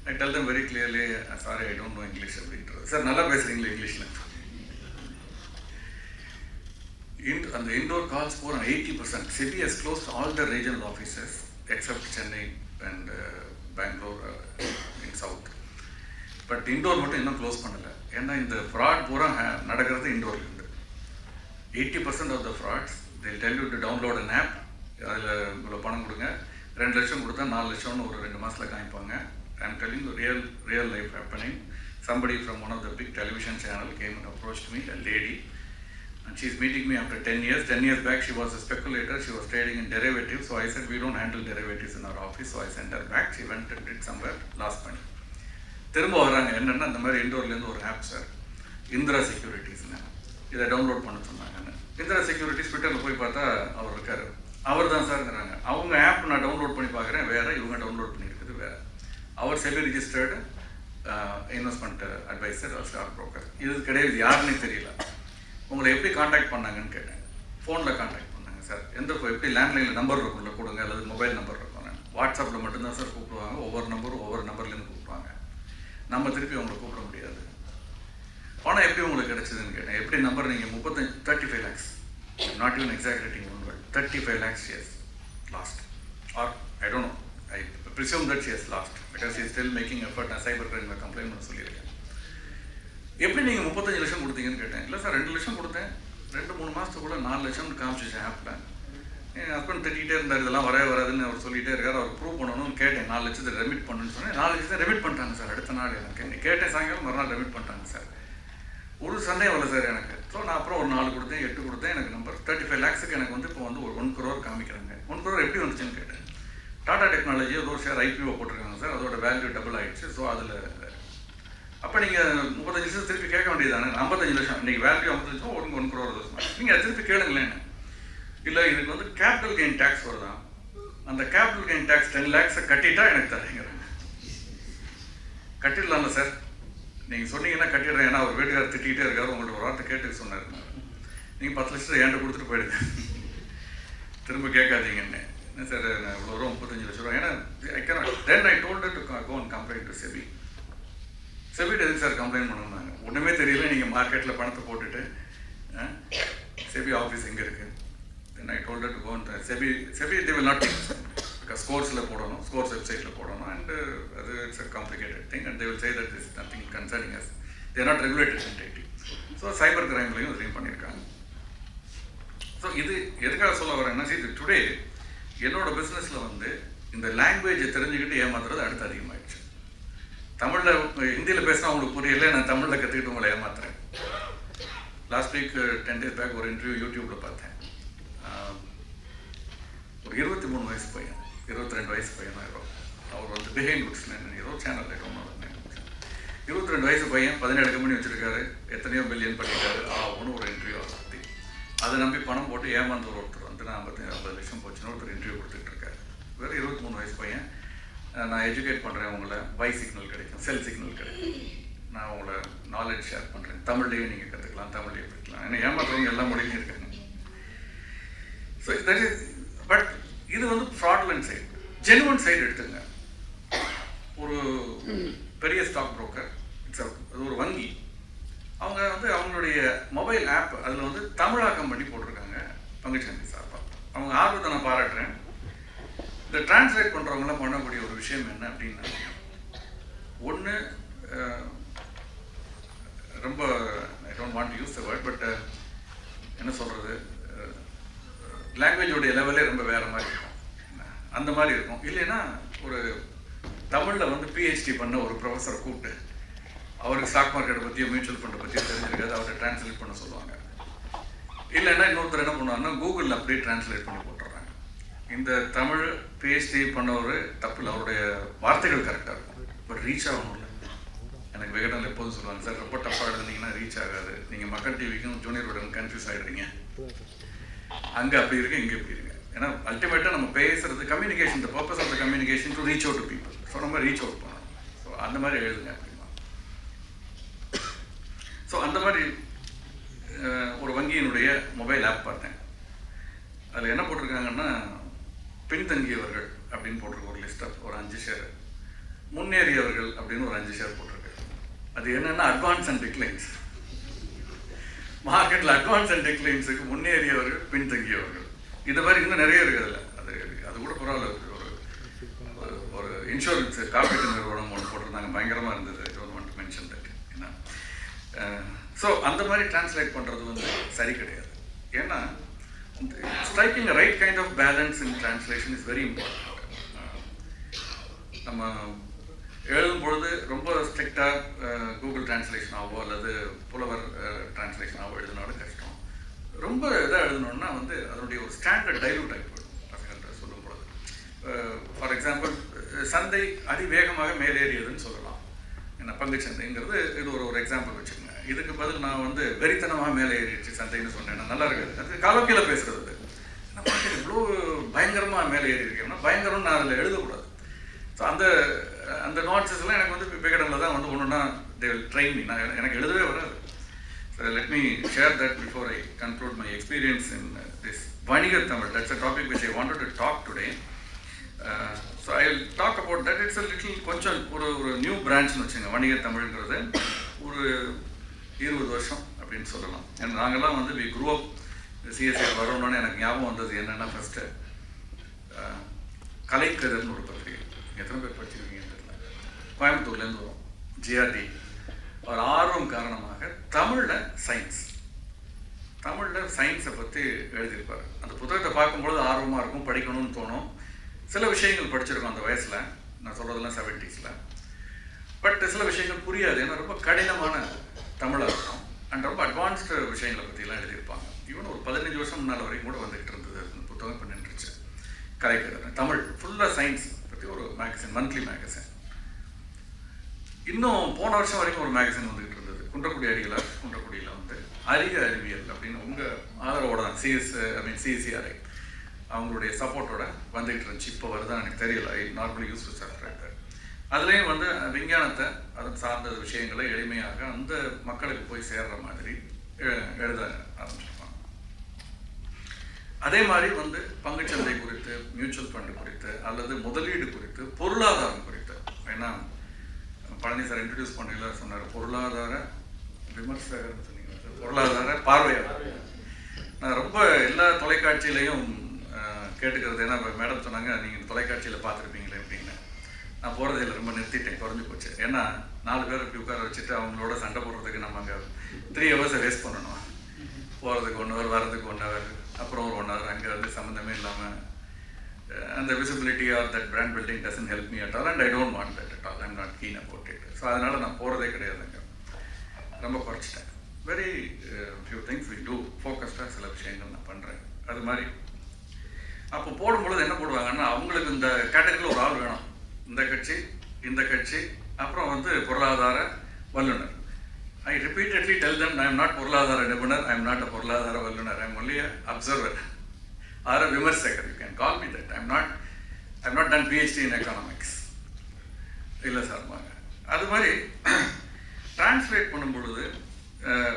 I tell them very clearly, sorry, I don't know English அப்படின்றது. சார் நல்லா பேசுகிறீங்களா இங்கிலீஷில்? அந்த indoor calls for 80%. SEBI has closed all the regional offices except Chennai and Bangalore in south. But indoor மட்டும் இன்னும் க்ளோஸ் பண்ணலை. ஏன்னா இந்த ஃப்ராட் பூரா நடக்கிறது இண்டோர்லேருந்து. 80% of the frauds, they'll tell you to download an app. அதில் இவ்வளோ பணம் கொடுங்க, 2 லட்சம் கொடுத்தா 4 லட்சம்னு ஒரு 2 மாதத்தில் காமிப்பாங்க. I'm telling you real life happening. Somebody from one of the big television channel came and approached me, a lady. And she's meeting me after 10 years. 10 years back, she was a speculator. She was trading in derivatives. So I said, we don't handle derivatives in our office. So I sent her back. She went and did somewhere last month. திரும்ப வராங்க, என்னென்னா இந்த மாதிரி இண்டோர்லேருந்து ஒரு app sir, Indira செக்யூரிட்டிஸ்னு, இதை download பண்ண சொன்னாங்கன்னு. Indira securities ட்விட்டரில் போய் பார்த்தா அவர் இருக்கார். அவர் தான் சார்ங்கிறாங்க. அவங்க ஆப் நான் டவுன்லோட் பண்ணி பார்க்குறேன் வேறு, இவங்க டவுன்லோட் பண்ணியிருக்குது வேறு. அவர் SEBI registered investment advisor, stock broker. இது கிடையாது, யாருன்னே தெரியல. உங்களை எப்படி காண்டாக்ட் பண்ணாங்கன்னு கேட்டேன். ஃபோனில் காண்டாக்ட் பண்ணாங்க சார். எப்படி லேண்ட்லைனில் நம்பர் இருக்கும்ல கொடுங்க, அல்லது மொபைல் நம்பர் இருக்கும். வாட்ஸ்அப்பில் மட்டும்தான் சார் கூப்பிடுவாங்க. ஒவ்வொரு நம்பரும் ஒவ்வொரு நம்பர்லேருந்து கூப்பிடுவாங்க. நம்ம திருப்பி உங்களை கூப்பிட முடியாது. பணம் எப்படி உங்களுக்கு கிடைச்சதுன்னு கேட்டேன். எப்படி நம்பர் நீங்கள் 35 lakhs, not even exaggerating one word, 35 lakhs yes lost, or I don't know, I presume that she has lost because she is still making effort. நான் சைபர் கிரைமில் கம்ப்ளைண்ட் பண்ண சொல்லியிருக்கேன். எப்படி நீங்கள் 35 லட்சம் கொடுத்தீங்கன்னு கேட்டேன். இல்லை சார் 2 லட்சம் கொடுத்தேன், 2-3 மாதத்துக்குள்ளே 4 லட்சம்னு காமிச்சிச்சேன் ஆப்பில். என் ஹஸ்பண்ட் திட்டிகிட்டே இருந்தார், இதெல்லாம் வராதுன்னு அவர் சொல்லிகிட்டே இருக்கார். அவர் ப்ரூவ் பண்ணணும்னு கேட்டேன். 4 லட்சத்தை ரெமிட் பண்ணுன்னு சொன்னேன். 4 லட்சத்தை ரெமிட் பண்ணிட்டாங்க சார். அடுத்த நாள் எனக்கு கேட்டேன், சாயங்காலம் மறுநாள் ரெமிட் பண்ணிட்டாங்க சார். ஒரு சந்தேகம் இல்லை சார் எனக்கு. ஸோ நான் அப்புறம் ஒரு 4 கொடுத்தேன், 8 கொடுத்தேன். எனக்கு நம்பர் 35 lakhsக்கு எனக்கு வந்து இப்போ வந்து ஒரு 1 crore காமிக்கிறாங்க. 1 crore எப்படி வந்துச்சுன்னு கேட்டேன். டாடா டெக்னாலஜி ஒரு ஷேர் IPO போட்டிருக்காங்க சார், அதோட வேல்யூ டபுள் ஆகிடுச்சு. ஸோ அதில் அப்போ நீங்கள் 35 லட்சம் திருப்பி கேட்க வேண்டியதானே. 55 லட்சம் இன்றைக்கி வேல்யூ 55 லட்சம், 1 crore வருது. நீங்கள் அதை திருப்பி கேளுங்களேன். இல்லை இதுக்கு வந்து கேபிட்டல் கெயின் டேக்ஸ் வருதான், அந்த கேபிட்டல் கெயின் டேக்ஸ் 10 lakhs கட்டிட்டா எனக்கு தரீங்கிறாங்க. கட்டிடலாம்ல சார், நீங்கள் சொன்னீங்கன்னா கட்டிடுறேன். ஏன்னா அவர் வீட்டுக்காரர் திட்டிகிட்டே இருக்காரு, உங்கள்கிட்ட ஒரு வார்த்தை கேட்டு சொன்னார். நீங்கள் 10 லட்சத்தை என்கிட்ட கொடுத்துட்டு போயிடுங்க, திரும்ப கேட்காதீங்கன்னு. என்ன சார் நான் இவ்வளோ ரூபா 35 லட்ச ரூபா. ஏன்னா then I told to go and complaint to SEBI. செபிட்டு எதுக்கு சார் கம்ப்ளைண்ட் பண்ணணுன்னாங்க. ஒன்றுமே தெரியல, நீங்கள் மார்க்கெட்டில் பணத்தை போட்டுட்டு செபி ஆஃபீஸ் எங்கே இருக்குது. Then I told to go and SEBI they will not take it because ஸ்கோர்ஸில் போடணும், ஸ்கோர்ஸ் வெப்சைட்டில் போடணும். அண்ட் அது it's a complicated thing and they will say that this is nothing concerning us. They are not regulated entity. So cyber கிரைம்லையும் இதையும் பண்ணியிருக்காங்க. So இது எதுக்காக சொல்ல வரேன்னா, இது டுடே என்னோட பிஸ்னஸில் வந்து இந்த லாங்குவேஜை தெரிஞ்சுக்கிட்டு ஏமாத்துறது அடுத்து அதிகமாகிடுச்சு. தமிழில் ஹிந்தியில் பேசினா உங்களுக்கு புரியல, நான் தமிழில் கற்றுக்கிட்டு உங்களை ஏமாத்துறேன். லாஸ்ட் வீக் 10 days பேக் ஒரு இன்டர்வியூ யூடியூப்பில் பார்த்தேன். ஒரு 23 வயசு பையன், 22 வயசு பையன் தான் இருக்கும். அவர் வந்து பிஹைண்ட் குட்ஸ்னு ஏதோ சேனல் இருக்கும். 22 வயசு பையன் 17 கம்பெனி வச்சுருக்காரு, எத்தனையோ பில்லியன் பண்ணிட்டாரு. ஒன்று ஒரு இன்டர்வியூ அதை பற்றி அதை நம்பி பணம் போட்டு ஏமாந்த ஒருத்தர் வந்து நான் 50 லட்சம் போச்சுன்னு ஒருத்தர் இன்டர்வியூ கொடுத்துட்டு இருக்காரு. வேறு 23 வயசு பையன். நான் எஜுகேட் பண்ணுறேன், உங்களை பை சிக்னல் கிடைக்கும், செல் சிக்னல் கிடைக்கும், நான் உங்களை நாலேஜ் ஷேர் பண்ணுறேன், தமிழ்லேயே நீங்கள் கற்றுக்கலாம், தமிழ்லேயே படிக்கலாம். ஏன்னா ஏமாத்துறவங்க எல்லா மொழியும் இருக்காங்க. ஸோ தட் இஸ் பட் இது வந்து ஃப்ராட்லண்ட் சைடு. ஜெனுவன் சைடு எடுத்துங்க. ஒரு பெரிய ஸ்டாக் புரோக்கர், அது ஒரு வங்கி, அவங்க வந்து அவங்களுடைய மொபைல் ஆப் அதில் வந்து தமிழாக்கம் பண்ணி போட்டிருக்காங்க பங்குச்சந்தை சார்பாக. அவங்க ஆர்வத்தை நான் பாராட்டுறேன். இந்த டிரான்ஸ்லேட் பண்ணுறவங்களாம் பண்ணக்கூடிய ஒரு விஷயம் என்ன அப்படின்னா, ஒன்று ரொம்ப ஐ don't want to use the word, but என்ன சொல்கிறது, லாங்குவேஜோடைய லெவலே ரொம்ப வேறு மாதிரி இருக்கும், அந்த மாதிரி இருக்கும். இல்லைன்னா ஒரு தமிழில் வந்து PhD பண்ண ஒரு ப்ரொஃபஸரை கூப்பிட்டு அவருக்கு ஸ்டாக் மார்க்கெட்டை பற்றியோ மியூச்சுவல் ஃபண்டை பற்றியோ தெரிஞ்சிருக்காது, அவரை டிரான்ஸ்லேட் பண்ண சொல்லுவாங்க. இல்லைன்னா இன்னொருத்தர் என்ன பண்ணுவாங்கன்னா கூகுளில் அப்படியே டிரான்ஸ்லேட் பண்ணி போட்டுறாங்க. இந்த தமிழ் PhD பண்ணவர் தப்பில், அவருடைய வார்த்தைகள் கரெக்டாக இருக்கும், பட் ரீச் ஆகணும்ல. எனக்கு விகடனில் எப்போதும் சொல்லுவாங்க, சார் ரொம்ப டஃப்பாக எழுதுனீங்கன்னா ரீச் ஆகாது, நீங்கள் மக்கள் டிவிக்கும் ஜூனியர் விடன் கன்ஃபியூஸ் ஆகிடுறீங்க, அங்கே அப்படி இருக்கு, இங்கே எப்படி இருக்கு. ஏன்னா அல்டிமேட்டாக நம்ம பேசுகிறது communication, the purpose of the communication to reach out to people. So நம்ம ரீச் அவுட் பண்ணணும். ஸோ அந்த மாதிரி எழுதுங்க அப்படின்னா. ஸோ அந்த மாதிரி ஒரு வங்கியினுடைய மொபைல் ஆப் பார்த்தேன். அதில் என்ன போட்டிருக்காங்கன்னா, பின்தங்கியவர்கள் அப்படின்னு போட்டிருக்க ஒரு லிஸ்ட் ஆஃப் ஒரு 5 ஷேர், முன்னேறியவர்கள் அப்படின்னு ஒரு 5 ஷேர் போட்டிருக்கு. அது என்னென்னா அட்வான்ஸ் அண்ட் டிக்ளைன்ஸ். மார்க்கெட்டில் அட்வான்ஸ் அண்ட் டிக்ளைன்ஸுக்கு முன்னேறியவர்கள், பின்தங்கியவர்கள், இது மாதிரி இன்னும் நிறைய இருக்குதுல்ல. அது கூட பரவாயில்ல. ஒரு இன்சூரன்ஸ் காப்பீட்டு நிறுவனம் ஒன்று போட்டிருந்தாங்க, பயங்கரமாக இருந்தது. Government mention that. ஏன்னா ஸோ அந்த மாதிரி டிரான்ஸ்லேட் பண்ணுறது வந்து சரி கிடையாது. ஏன்னா striking right kind of balance in translation is very important. நம்ம எழுதும் பொழுது ரொம்ப ஸ்ட்ரிக்டாக கூகுள் டிரான்ஸ்லேஷனாகவோ அல்லது புலவர் டிரான்ஸ்லேஷனாகவோ எழுதினாலும் கஷ்டம். ரொம்ப இதாக எழுதணுன்னா வந்து அதனுடைய ஒரு ஸ்டாண்டர்ட் டைல்யூட் ஆகி போயிடும் பசங்கள்கிட்ட சொல்லும் பொழுது. ஃபார் எக்ஸாம்பிள், சந்தை அதிவேகமாக மேலேறியதுன்னு சொல்லலாம். என்ன பங்குச்சந்தைங்கிறது இது ஒரு எக்ஸாம்பிள் வச்சுக்கோங்க. இதுக்கு பதில் நான் வந்து வெறித்தனமாக மேலே ஏறிடுச்சு சந்தைன்னு சொன்னேன்னா நல்லா இருக்காது. அது காலோக்கியில் பேசுகிறது. நம்ம இவ்வளோ பயங்கரமாக மேலே ஏறி இருக்கேன்னா பயங்கரம்னு நான் அதில் எழுதக்கூடாது. ஸோ அந்த நோட்ஸஸ்லாம் எனக்கு வந்து விகடனில் தான் வந்து ஒன்றுனா தே வில் ட்ரெயின் மீ. எனக்கு எழுதவே வராது. So let me share that before I conclude my experience in this வணிகத் தமிழ். That's a topic which I wanted to talk today. So I will talk about that. It's a little கொஞ்சம் ஒரு new பிரான்ச்னு வச்சுங்க. வணிகத் தமிழ்ங்கிறது ஒரு 20 வருஷம் அப்படின்னு சொல்லலாம். ஏன்னா நாங்கள்லாம் வந்து வி grew up CSIR வரணும்னு எனக்கு ஞாபகம் வந்தது என்னென்னா, ஃபஸ்ட்டு கலைக்கதிர்னு ஒரு பத்திரிகை. எத்தனை பேர் படிச்சிருக்கீங்கன்னு தெரியல. கோயம்புத்தூர்லேருந்து வரும். ஜிஆர்டி ஒரு ஆர்வம் காரணமாக தமிழில் சயின்ஸை பற்றி எழுதியிருப்பார். அந்த புத்தகத்தை பார்க்கும்பொழுது ஆர்வமாக இருக்கும், படிக்கணும்னு தோணும். சில விஷயங்கள் படிச்சிருக்கோம் அந்த வயசில், நான் சொல்கிறதெல்லாம் 70s. பட் சில விஷயங்கள் புரியாது. ஏன்னா ரொம்ப கடினமான தமிழாக இருக்கும். அண்ட் ரொம்ப அட்வான்ஸ்டு விஷயங்களை பற்றிலாம் எழுதியிருப்பாங்க. ஈவன் ஒரு 15 வருஷம் முன்னால் வரைக்கும் கூட வந்துகிட்டு இருந்தது அந்த புத்தகம். இப்போ நின்றுச்சு. கலைக்கதிர் தமிழ் ஃபுல்லாக சயின்ஸ் பற்றி ஒரு மேகசின், மந்த்லி மேகசின். இன்னும் போன வருஷம் வரைக்கும் ஒரு மேகசின் வந்துகிட்டு இருந்தது, குன்றக்குடியில் வந்து அறிக அறிவியல் அப்படின்னு உங்கள் ஆதரவோட தான் CSIR அவங்களுடைய சப்போர்ட்டோட வந்துகிட்டு இருந்துச்சு. இப்போ வருதான் எனக்கு தெரியல. ஐ நார்மலி யூஸ் டு சப்ஸ்கிரைப். அதுலேயும் வந்து விஞ்ஞானத்தை அதன் சார்ந்த விஷயங்களை எளிமையாக அந்த மக்களுக்கு போய் சேர்ற மாதிரி எழுத ஆரம்பிச்சிருப்பாங்க. அதே மாதிரி வந்து பங்குச்சந்தை குறித்து, மியூச்சுவல் ஃபண்டு குறித்து அல்லது முதலீடு குறித்து, பொருளாதாரம் குறித்து. ஏன்னா பழனி சார் இன்ட்ரடியூஸ் பண்ணல சொன்னார், பொருளாதார விமர்சகர்னு சொன்னீங்க, பொருளாதார பார்வையாளர். நான் ரொம்ப எல்லா தொலைக்காட்சியிலையும் கேட்டுக்கிறது. ஏன்னா மேடம் சொன்னாங்க, நீங்கள் தொலைக்காட்சியில் பார்த்துருப்பீங்களே அப்படின்னு. நான் போகிறதில்ல, ரொம்ப நிறுத்திட்டேன், குறைஞ்சி போச்சு. ஏன்னா 4 பேர் இப்படி உட்கார வச்சுட்டு அவங்களோட சண்டை போடுறதுக்கு நம்ம அங்கே 3 ஹவர்ஸை வேஸ்ட் பண்ணணும். போகிறதுக்கு 1 ஹவர், வரதுக்கு 1 ஹவர், அப்புறம் ஒரு 1 ஹவர் அங்கே வந்து சம்மந்தமே இல்லாமல். அந்த visibility or that brand building doesn't help me at all and I don't want that at all. I'm not keen about it. So அதனால் நான் போகிறதே கிடையாதுங்க, ரொம்ப குறைச்சிட்டேன். Very few things we do ஃபோக்கஸ்டாக சில விஷயங்கள் நான் பண்ணுறேன். அது மாதிரி அப்போ போடும்பொழுது என்ன போடுவாங்கன்னா, அவங்களுக்கு இந்த கேட்டகரியில் ஒரு ஆள் வேணும். இந்த கட்சி அப்புறம் வந்து பொருளாதார வல்லுநர். I repeatedly tell them I am not பொருளாதார நிபுணர், I am not a பொருளாதார வல்லுநர், I am only a observer or a விமர்சகர். You can call me that. I am not done PhD in economics. இல்லை சார். அது மாதிரி translate பண்ணும்பொழுது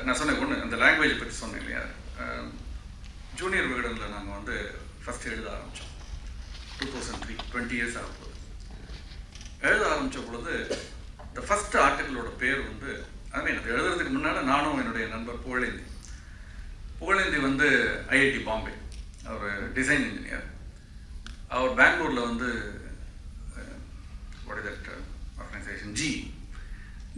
நான் சொன்னேன் ஒன்று, அந்த லாங்குவேஜை பற்றி சொன்னேன் இல்லையா. ஜூனியர் விகடனில் நாங்கள் வந்து ஃபஸ்ட்டு எழுத ஆரம்பித்தோம் 2003, 20 years ஆகும்போது. எழுத ஆரம்பித்த பொழுது இந்த ஃபஸ்ட் ஆர்டிக்கிளோட பேர் வந்து, அது எழுதுறதுக்கு முன்னால் நானும் என்னுடைய நண்பர் புகழேந்தி வந்து IIT பாம்பே, அவர் டிசைன் இன்ஜினியர். அவர் பெங்களூரில் வந்து வாட் இஸ் தட் ஆர்கனைசேஷன்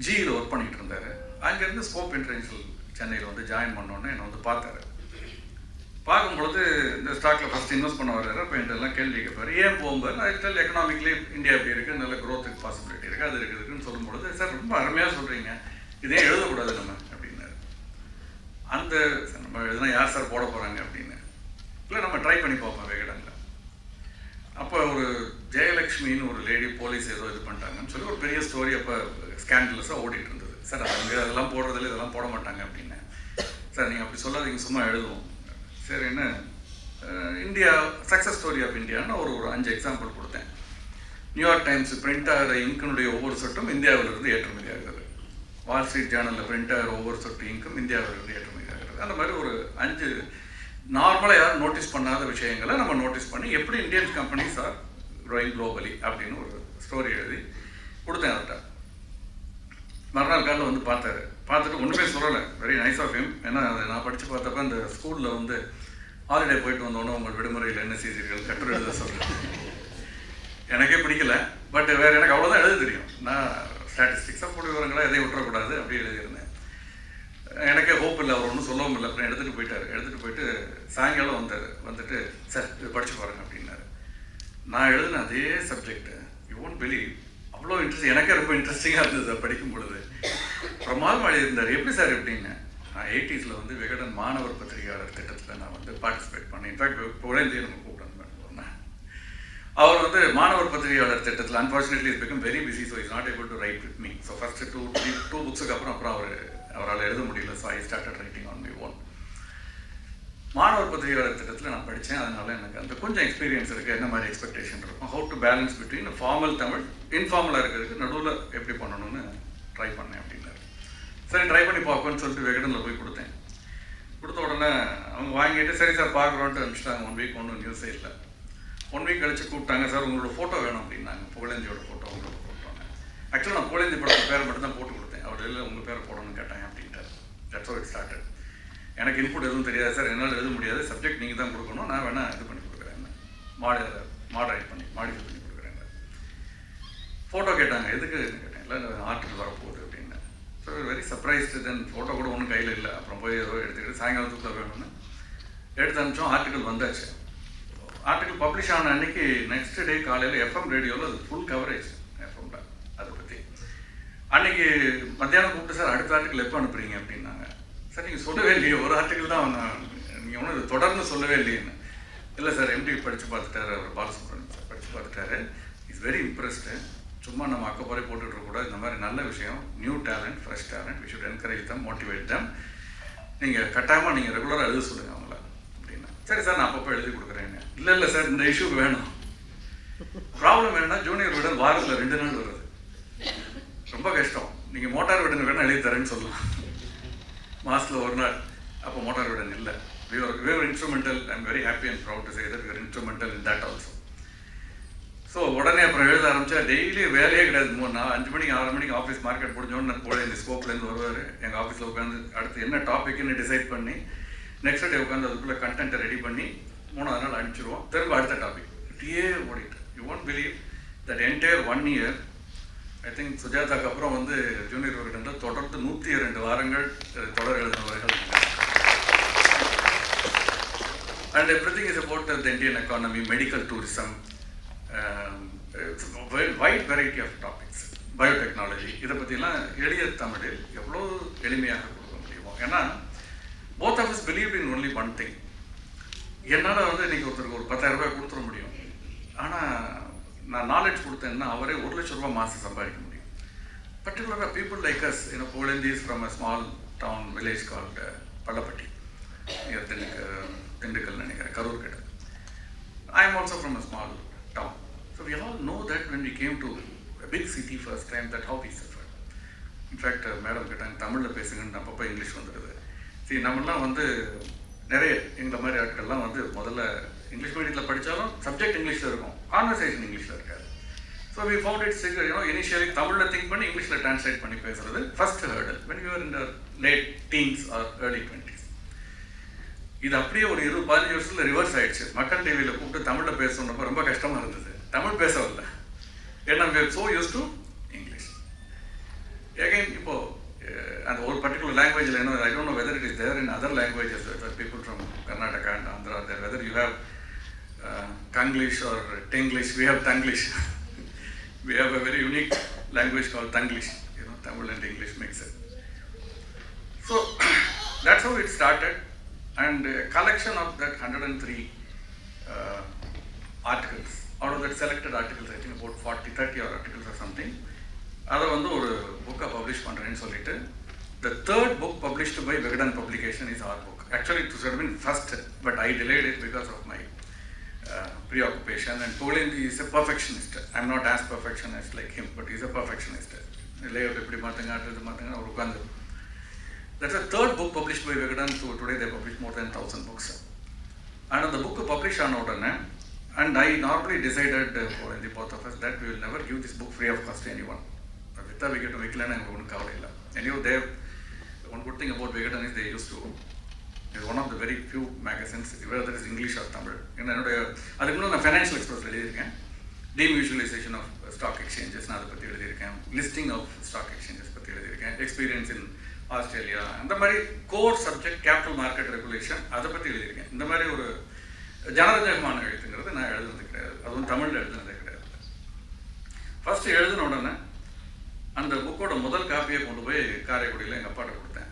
ஜியில் ஒர்க் பண்ணிகிட்டு இருந்தார். அங்கேருந்து ஸ்கோப் இன்டர்நேஷனல் சென்னையில் வந்து ஜாயின் பண்ணோன்னே என்னை வந்து பார்த்தாரு. பார்க்கும்பொழுது இந்த ஸ்டாக்கில் ஃபஸ்ட் இன்வெஸ்ட் பண்ண வர்றாரு. அப்போ என்கிட்டலாம் கேள்வி கேட்பார், ஏன் போகும்போது நான் ஸ்டில் எக்கனாமிக்லி இந்தியா எப்படி இருக்குது, நல்ல க்ரோத்துக்கு பாசிபிலிட்டி இருக்குது, அது இருக்குதுன்னு சொல்லும்பொழுது, சார் ரொம்ப அருமையாக சொல்கிறீங்க, இதே எழுதக்கூடாது நம்ம அப்படின்னாரு. நம்ம எழுதுனா யார் சார் போட போகிறாங்க அப்படின்னு. இல்லை நம்ம ட்ரை பண்ணி பார்ப்போம் விகடனில். அப்போ ஒரு ஜெயலக்ஷ்மின்னு ஒரு லேடி போலீஸ் ஏதோ இது பண்ணிட்டாங்கன்னு சொல்லி ஒரு பெரிய ஸ்டோரி அப்போ ஸ்கேண்டலஸாக ஓடிட்டு இருந்தது. சார் அவங்க அதெல்லாம் போடுறதில்ல, இதெல்லாம் போட மாட்டாங்க அப்படின்னு. சார் நீங்கள் அப்படி சொல்லாதீங்க, சும்மா எழுதுவோம். சரின்னு இந்தியா சக்ஸஸ் ஸ்டோரி ஆஃப் இந்தியான்னு ஒரு 5 எக்ஸாம்பிள் கொடுத்தேன். நியூயார்க் டைம்ஸ் பிரிண்ட் ஆகிற இங்கினுடைய ஒவ்வொரு சொட்டும் இந்தியாவிலிருந்து ஏற்றுமதி ஆகிறது. வால் ஸ்ட்ரீட் ஜேர்னலில் பிரிண்ட் ஆகிற ஒவ்வொரு சொட்டு இங்கும் இந்தியாவிலிருந்து ஏற்றுமதி ஆகிறது. அந்த மாதிரி ஒரு 5 நார்மலாக யாரும் நோட்டீஸ் பண்ணாத விஷயங்களை நம்ம நோட்டீஸ் பண்ணி எப்படி Indian companies are growing globally அப்படின்னு ஒரு ஸ்டோரி எழுதி கொடுத்தேன் அவர்கிட்ட. மறுநாள் காலையில் வந்து பார்த்துட்டு ஒன்றுமே சொல்லலை. Very nice of him. ஏன்னா அதை நான் படித்து பார்த்தப்ப இந்த ஸ்கூலில் வந்து ஹாலிடே போயிட்டு வந்தோன்னே உங்கள் விடுமுறையில் என்ன செய்தீர்கள் கட்டுரை எழுத சொல்கிறேன். எனக்கே பிடிக்கல, பட் வேறு எனக்கு அவ்வளோதான் எழுத தெரியும். நான் ஸ்டாட்டிஸ்டிக்ஸாக போட்டு விவரங்களாக எதையும் விட்டுறக்கூடாது அப்படி எழுதியிருந்தேன். எனக்கே ஹோப் இல்லை, அவர் ஒன்றும் சொல்லவும் இல்லை. அப்புறம் எடுத்துகிட்டு போயிட்டு சாயங்காலம் வந்துட்டு சார் இது படித்து பாருங்க அப்படின்னாரு. நான் எழுதின அதே சப்ஜெக்டு யூ ஒன்ட் பிலீவ் அவ்வளோ இன்ட்ரெஸ்ட், எனக்கே ரொம்ப இன்ட்ரெஸ்டிங்காக இருந்தது படிக்கும் பொழுது. பிரமாதம் எழுதியிருந்தார். எப்படி சார் எப்படின்னு. நான் 80s வந்து விகடன் மாணவர் பத்திரிகையாளர் திட்டத்தில் நான் வந்து பார்ட்டிசிபேட் பண்ணேன். இன்ஃபேக்ட் குழந்தையை நம்ம கூப்பிடணும். அவர் வந்து மாணவர் பத்திரிகையாளர் திட்டத்தில் unfortunately is become very busy, so is not able to write with me. So first two புக்ஸுக்கு அப்புறம் அவரால் எழுத முடியல. So I started writing on my own. மாணவர் பத்திரிகையாளர் திட்டத்தில் நான் படித்தேன். அதனால எனக்கு அந்த கொஞ்சம் எக்ஸ்பீரியன்ஸ் இருக்குது. என்ன மாதிரி எக்ஸ்பெக்டேஷன் இருக்கும், how to balance between formal Tamil இன்ஃபார்மலாக இருக்கிறதுக்கு நடுவில் எப்படி பண்ணணும்னு ட்ரை பண்ணேன் அப்படின்னாரு. சரி ட்ரை பண்ணி பார்ப்போன்னு சொல்லிட்டு விகடனில் போய் கொடுத்தேன். கொடுத்த உடனே அவங்க வாங்கிட்டு சரி சார் பார்க்குறோன்ட்டு அனுப்பிச்சிட்டாங்க. 1 வீக் ஒன்றும் நியூஸே இல்லை. 1 வீக் கழிச்சு கூப்பிட்டாங்க. சார் உங்களோட ஃபோட்டோ வேணும் அப்படின்னாங்க. புகழேந்தியோட ஃபோட்டோ உங்களோட ஃபோட்டோங்க. ஆக்சுவலாக நான் புகழேந்தி படத்தை பேரை மட்டும் தான் போட்டு கொடுத்தேன். அவர் இல்லை உங்கள் பேரை போடணும்னு கேட்டாங்க அப்படின்ட்டார். That's how it started. எனக்கு இன்புட் எதுவும் தெரியாது சார், என்னால் எழுத முடியாது, சப்ஜெக்ட் நீங்கள் தான் கொடுக்கணும், நான் வேணால் இது பண்ணி கொடுக்குறேன், மாடரேட் பண்ணி மாடிஃபை பண்ணி கொடுக்குறேன். ஃபோட்டோ கேட்டாங்க. எதுக்கு கேட்டேன். இல்லை ஆர்டிக்கல் வரப்போகுது அப்படின்னு. So very surprised. Then photo கூட ஒன்றும் கையில் இல்லை. அப்புறம் போய் ஏதோ எடுத்துக்கிட்டு சாயங்காலத்துக்குள்ளே வேணும்னு எடுத்து அனுப்பிச்சோம். ஆர்டிக்கல் வந்தாச்சு. ஆர்டிக்கல் பப்ளிஷ் ஆன அன்னைக்கு நெக்ஸ்ட் டே காலையில் எஃப்எம் ரேடியோவில் அது ஃபுல் கவரேஜ் எஃப்எம்ல அதை பற்றி. அன்னைக்கு மத்தியானம் கூப்பிட்டு சார் அடுத்த ஆர்டிக்கல் எப்போ அனுப்புறீங்க அப்படின்னாங்க. சார் நீங்கள் சொல்லவே இல்லையே, ஒரு ஆர்டிக்கல் தான் நீங்கள் ஒன்றும் இது தொடர்ந்து சொல்லவே இல்லையேன்னு. இல்லை சார் எம்டி படித்து பார்த்துட்டாரு, அவர் பாலசுப்ரமணியம் சார் படித்து பார்த்துட்டாரு, இஸ் வெரி இம்ப்ரெஸ்டு. சும்மா நம்ம அக்கப்புறம் போட்டுட்ருக்கூடாது, இந்த மாதிரி நல்ல விஷயம், new talent, fresh talent, we should encourage them, motivate them, நீங்கள் கட்டாயமாக நீங்கள் ரெகுலராக எழுத சொல்லுங்கள் அவங்கள அப்படின்னா. சரி சார் நான் அப்பப்போ எழுதி கொடுக்குறேங்க. இல்லை சார் இந்த இஷ்யூக்கு வேணும். ப்ராப்ளம் வேணும்னா ஜூனியர் விடன் வாரத்தில் 2 நாள் வருது, ரொம்ப கஷ்டம். நீங்கள் மோட்டார் விடன் வேணால் எழுதி தரேன்னு சொல்லலாம், மாதத்தில் 1 நாள். அப்போ மோட்டார் விடன் இல்லை. we were instrumental. I'm very happy and proud to say that we were instrumental in that also. So உடனே அப்புறம் எழுத ஆரம்பித்தா டெய்லி வேலையே கிடையாது. 5 மணிக்கு 6 மணிக்கு ஆஃபீஸ் மார்க்கெட் முடிஞ்சோன்னு நான் போல இந்த ஸ்கோப்லேருந்து வருவார். எங்கள் ஆஃபீஸில் உட்காந்து அடுத்து என்ன டாப்பிக்னு டிசைட் பண்ணி நெக்ஸ்ட் டே உட்காந்து அதுக்குள்ளே கண்டென்ட்டை ரெடி பண்ணி 3ஆவது நாள் அனுப்பிச்சிடுவோம். திரும்ப அடுத்த டாபிக் இப்படியே ஓடிட்டு. You won't believe that entire 1 year I think சுஜாதாக்கு அப்புறம் வந்து ஜூனியர் விகடனில் தொடர்ந்து 102 வாரங்கள் தொடர் எழுதினவர்கள். And everything is about the Indian economy, medical tourism, wide variety of topics, biotechnology. இதை பற்றிலாம் எளிய தமிழில் எவ்வளோ எளிமையாக கொடுக்க முடியுமோ. ஏன்னா both of us believed in only one thing. என்னால் வந்து இன்றைக்கி ஒருத்தருக்கு ஒரு 10,000 ரூபாய் கொடுத்துட முடியும். ஆனால் நான் நாலேஜ் கொடுத்தேன்னா அவரே 1 லட்சம் ரூபாய் மாதம் சம்பாதிக்க முடியும். பர்டிகுலராக people like us, Columnist is from a small town village called Pallapatti, near Dindigul நினைக்கிறேன், கரூர் கிட்ட. I am also from a small town. So we all know that when we came to a big city first time, that how we suffered. In fact, madam கேட்டாங்க தமிழில் பேசுங்கன்னு, அப்பப்போ English வந்துடுது. சரி, நம்மளாம் வந்து நிறைய எங்களை மாதிரி ஆட்கள்லாம் வந்து முதல்ல இங்கிலீஷ் மீடியத்தில் படித்தாலும் சப்ஜெக்ட் இங்கிலீஷில் இருக்கும், கான்வர்சேஷன் இங்கிலீஷில் இருக்காது. So we found it initially தமிழில் திங்க் பண்ணி இங்கிலீஷில் ட்ரான்ஸ்லேட் பண்ணி பேசுறது first hurdle when you were in the late teens or early 20s. இது அப்படியே ஒரு 20-15 வருஷத்தில் ரிவர்ஸ் ஆயிடுச்சு. மக்கள் டிவியில் கூப்பிட்டு தமிழில் பேசணுன்றப்போ ரொம்ப கஷ்டமாக இருந்தது, தமிழ் பேச வரல. ஏன்னா we are so used to English. Again, இப்போது அந்த ஒரு பர்டிகுலர் லாங்குவேஜில் என்ன, I don't know whether it is there in other languages, people from Karnataka and Andhra are there, whether you have Kanglish or Tenglish. We have Tanglish. We have a very unique language called Tanglish, Tamil and English mixed. So that's how it started. And a collection of that 103 articles, out of that selected articles, I think about 30 articles or something, அதை வந்து ஒரு புக்கை publish பண்ணுறேன்னு சொல்லிட்டு The third book published by Vigadan Publication is our book. Actually, it should have been first, but I delayed it because of my preoccupation. And Polendi is a perfectionist. I'm not as perfectionist like him, but he's a perfectionist. That's the third book published by Vigadan. So today they publish more than 1,000 books. And the book published on order, and I normally decided for the both of us that we will never give this book free of cost to anyone. With we get to Vigadan and anyway, one good thing about Vigadan is they used to. It's one of the very few magazines, whether that is English or Tamil. That's Financial Express, demutualization of stock exchanges, listing of stock exchanges, experience in Australia, and the core subject capital market regulation. That's the first and the book ஓட முதல் காப்பியை கொண்டு போய் காரைக்குடியில் எங்கள் அப்பாட்ட கொடுத்தேன்.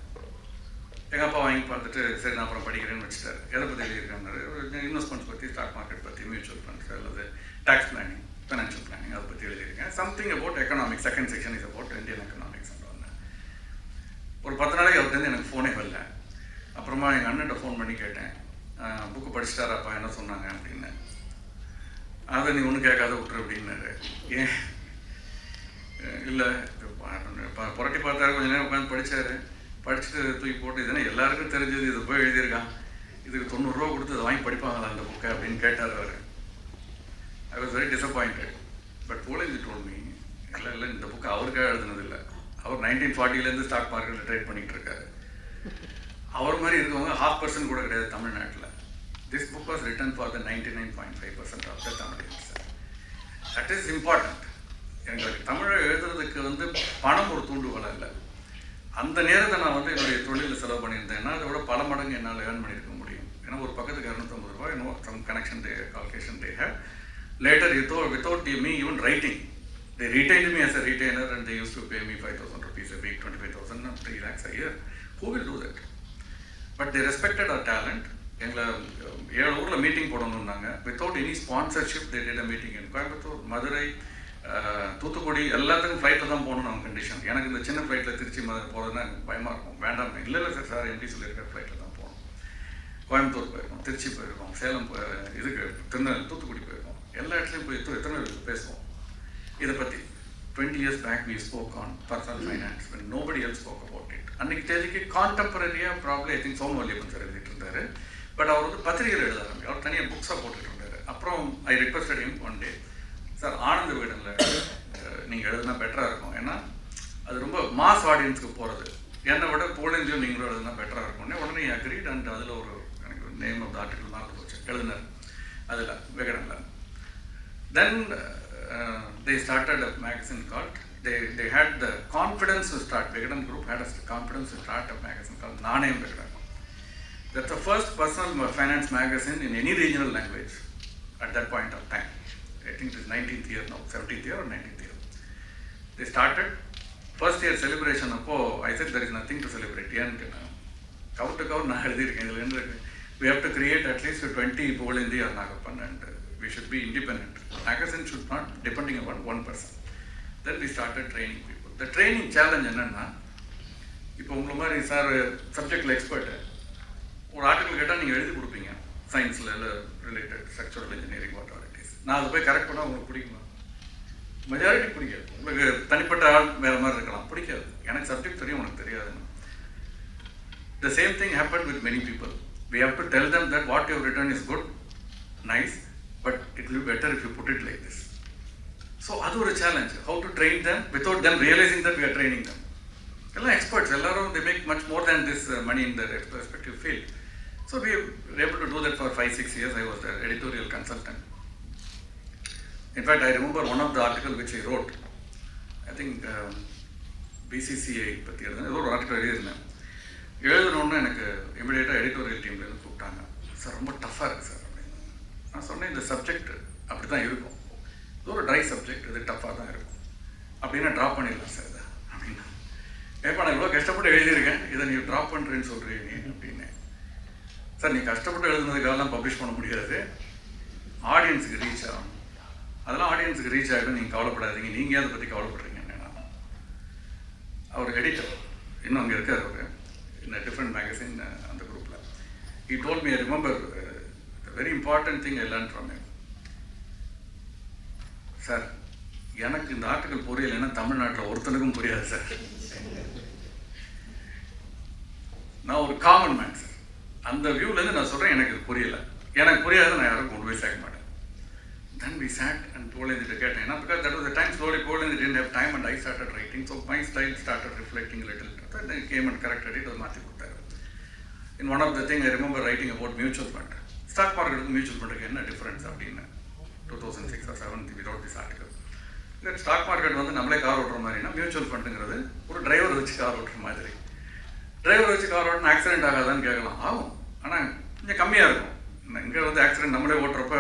எங்கள் அப்பா வாங்கி பார்த்துட்டு சரி நான் அப்புறம் படிக்கிறேன்னு வச்சுட்டாரு. எதை பற்றி எழுதியிருக்காரு, இன்வெஸ்ட்மெண்ட்ஸ் பற்றி, ஸ்டாக் மார்க்கெட் பற்றி, மியூச்சுவல் ஃபண்ட்ஸ் அல்லது டேக்ஸ் பிளானிங், ஃபைனான்ஷியல் பிளானிங் அதை பற்றி எழுதியிருக்கேன். Something about economics, second section is about Indian economics. ஒரு 10 நாளைக்கு அவர்கிட்ட எனக்கு ஃபோனே வரல. அப்புறமா எங்கள் அண்ணன்ட்ட ஃபோன் பண்ணி கேட்டேன், புக்கு படிச்சுட்டாராப்பா என்ன சொன்னாங்க அப்படின்னு. அதை நீ ஒன்றும் கேட்காத விட்டுரு அப்படின்னாரு. ஏன் இல்லை புரட்டி பார்த்தாரு, கொஞ்சம் நேரம் உட்காந்து படித்தார். படிச்சுட்டு தூக்கி போட்டு இதுனா எல்லாருக்கும் தெரிஞ்சது, இது போய் எழுதியிருக்கான், இதுக்கு 90 ரூபா கொடுத்து அதை வாங்கி படிப்பாங்களா அந்த புக்கை அப்படின்னு கேட்டார் அவர். I was very disappointed. But Polendi told me, இல்லை இந்த புக்கு அவருக்காக எழுதுனதில்லை, அவர் 1940 ஸ்டாக் மார்க்கெட்டில் ட்ரேட் பண்ணிகிட்டு இருக்காரு. அவர் மாதிரி இருக்கவங்க 0.5% கூட கிடையாது தமிழ்நாட்டில். This book was written for the 99.5% of the Tamilians. That is important. எங்களுக்கு தமிழை எழுதுறதுக்கு பணம் ஒரு தூண்டுகோல் இல்லை. அந்த நேரத்தை நான் என்னுடைய தொழிலில் செலவு பண்ணியிருந்தேன்னா அதை விட பல மடங்கு என்னால் ஏர்ன் பண்ணியிருக்க முடியும். ஏன்னா ஒரு பக்கத்துக்கு 250 ரூபா, சம் கனெக்ஷன் டே கால்குலேஷன் டே ஹேட். Later without me even writing, they retained me as a retainer and they used to pay me 5,000 rupees a week, 25,000 and 3 lakhs a year. Who will do that? But they respected our talent. எங்களை 7 ஊரில் meeting போடணுன்னாங்க. Without any sponsorship they did a meeting in Coimbatore, Madurai, Thoothukudi, எல்லாத்துக்கும் ஃப்ளைட்டில் தான் போகணும் நம்ம condition. எனக்கு இந்த சின்ன ஃப்ளைட்டில் திருச்சி போகிறதுனா எனக்கு பயமாக இருக்கும். வேண்டாம், இல்லை சார் எம்டி சொல்லியிருக்கிற ஃப்ளைட்டில் தான் போகணும். கோயம்புத்தூர் போயிருக்கோம், திருச்சி போயிருக்கோம், சேலம் இதுக்கு தூத்துக்குடி போயிருக்கோம். எல்லா இடத்துலையும் போய் எத்தனை பேசுவோம் இதை பற்றி. 20 years back we spoke on personal finance when nobody else spoke about it. அன்றைக்கி தேதிக்கு கான்டெம்பரரியாக problem I think Valliappan sir எழுதிட்டு இருந்தார். பட் அவர் பத்திரிகையில் எழுத ஆரம்பிச்சு, அவர் தனியாக புக்ஸாக போட்டுட்டு இருந்தார். அப்புறம் I requested him one day, sir Ananda விகடனில் நீங்கள் எழுதுனா பெட்டராக இருக்கும், ஏன்னா அது ரொம்ப மாஸ் ஆடியன்ஸுக்கு போகிறது. என்னை விட Polendi நீங்களும் எழுதுனா பெட்டராக இருக்கும்னே. உடனே அக்ரீட். அண்ட் அதில் எனக்கு நேம் ஆஃப் த ஆர்டிக்கல் மறந்து போச்சு, எழுதினார் அதில் விகடனில். Then they started a magazine called, they had the confidence to start, Vigadan group had a confidence to start a magazine called Nanayam Vigadan. That's the first personal finance magazine in any regional language at that point of time. I think it is 19th year now, 17th year or 19th year. They started, first year celebration appo, I said there is nothing to celebrate. Cover to cover, we have to create at least 20 Polendi or Nagappan, and we should be independent. Magazine should not depending upon one person. Then we started training people. The training challenge என்னன்னா, இப்போ உங்களை மாதிரி sir சப்ஜெக்டில் expert, ஒரு article கேட்டால் நீங்கள் எழுதி கொடுப்பீங்க, சயின்ஸில் இல்லை related structural engineering what are it is. நான் அதை போய் கரெக்ட் பண்ணால் உங்களுக்கு பிடிக்குமா? மெஜாரிட்டி பிடிக்காது. உங்களுக்கு தனிப்பட்ட ஆள் வேறு மாதிரி இருக்கலாம், பிடிக்காது. எனக்கு சப்ஜெக்ட் தெரியும், உனக்கு தெரியாதுன்னு. The same thing happened with many people. We have to tell them that what you have written is good, nice, but it will be better if you put it like this. So that's a challenge, how to train them without them realizing that we are training them. All experts, they make much more than this money in their respective field. So we were able to do that for 5-6 years. I was the editorial consultant. In fact, I remember one of the articles which I wrote, I think BCCI பற்றி எழுதுனேன், ஏதோ ஒரு article எழுதினேன். எழுதணுன்னு எனக்கு இமிடியேட்டாக editorial டீம்லேருந்து கூப்பிட்டாங்க. Sir ரொம்ப டஃப்பாக இருக்குது சார் அப்படின்னு. நான் சொன்னேன், இந்த சப்ஜெக்ட் அப்படி தான் இருக்கும், இது ஒரு ட்ரை சப்ஜெக்ட், இது டஃப்பாக தான் இருக்கும் அப்படின்னா ட்ராப் பண்ணிடலாம் சார் இதை அப்படின்னா. ஏப்பா நான் இவ்வளோ கஷ்டப்பட்டு எழுதியிருக்கேன், இதை நீ ட்ராப் பண்ணுறேன்னு சொல்கிறீங்க அப்படின்னு. சார் நீ கஷ்டப்பட்டு எழுதுனதுக்காகலாம் பப்ளிஷ் பண்ண முடியாது, ஆடியன்ஸுக்கு ரீச் ஆகும், அதெல்லாம் ஆடியன்ஸுக்கு ரீச் ஆகிடும், நீங்கள் கவலைப்படாதீங்க, நீங்கள் அதை பற்றி கவலைப்படுறீங்க. அவர் எடிட்டர், இன்னும் அங்கே இருக்கார் அவர், in a different magazine அந்த குரூப்பில். He told me, I remember the very important thing I learned from him. Sir, எனக்கு இந்த ஆர்டிக்கல் புரியலைன்னா தமிழ்நாட்டில் ஒருத்தனுக்கும் புரியாது சார். நான் ஒரு காமன் மேன் சார். அந்த வியூலேருந்து நான் சொல்கிறேன், எனக்கு இது புரியலை, எனக்கு புரியாது, நான் யாரும் கொண்டு போய் சேர்க்க மாட்டேன். Then we sat and Poland to get enough, because that was the time slowly Poland didn't have time and I started writing, so my style started reflecting a little. Then I came and corrected it. In one of the things I remember writing about mutual fund. Stock market and mutual fund again a difference in 2006 or 2007 we wrote this article. That stock market வந்து நம்மளே car ஓட்டுற மாதிரினா mutual ஃபண்டுங்கிறது ஒரு driver வச்சு car ஓட்டுற மாதிரி. Driver வச்சு car ஓட்டினா ஆக்சிடென்ட் ஆகாதான்னு கேட்கலாம், ஆகும், ஆனால் கொஞ்சம் கம்மியாக இருக்கும். இங்கே வந்து ஆக்சிடென்ட் நம்மளே ஓட்டுறப்ப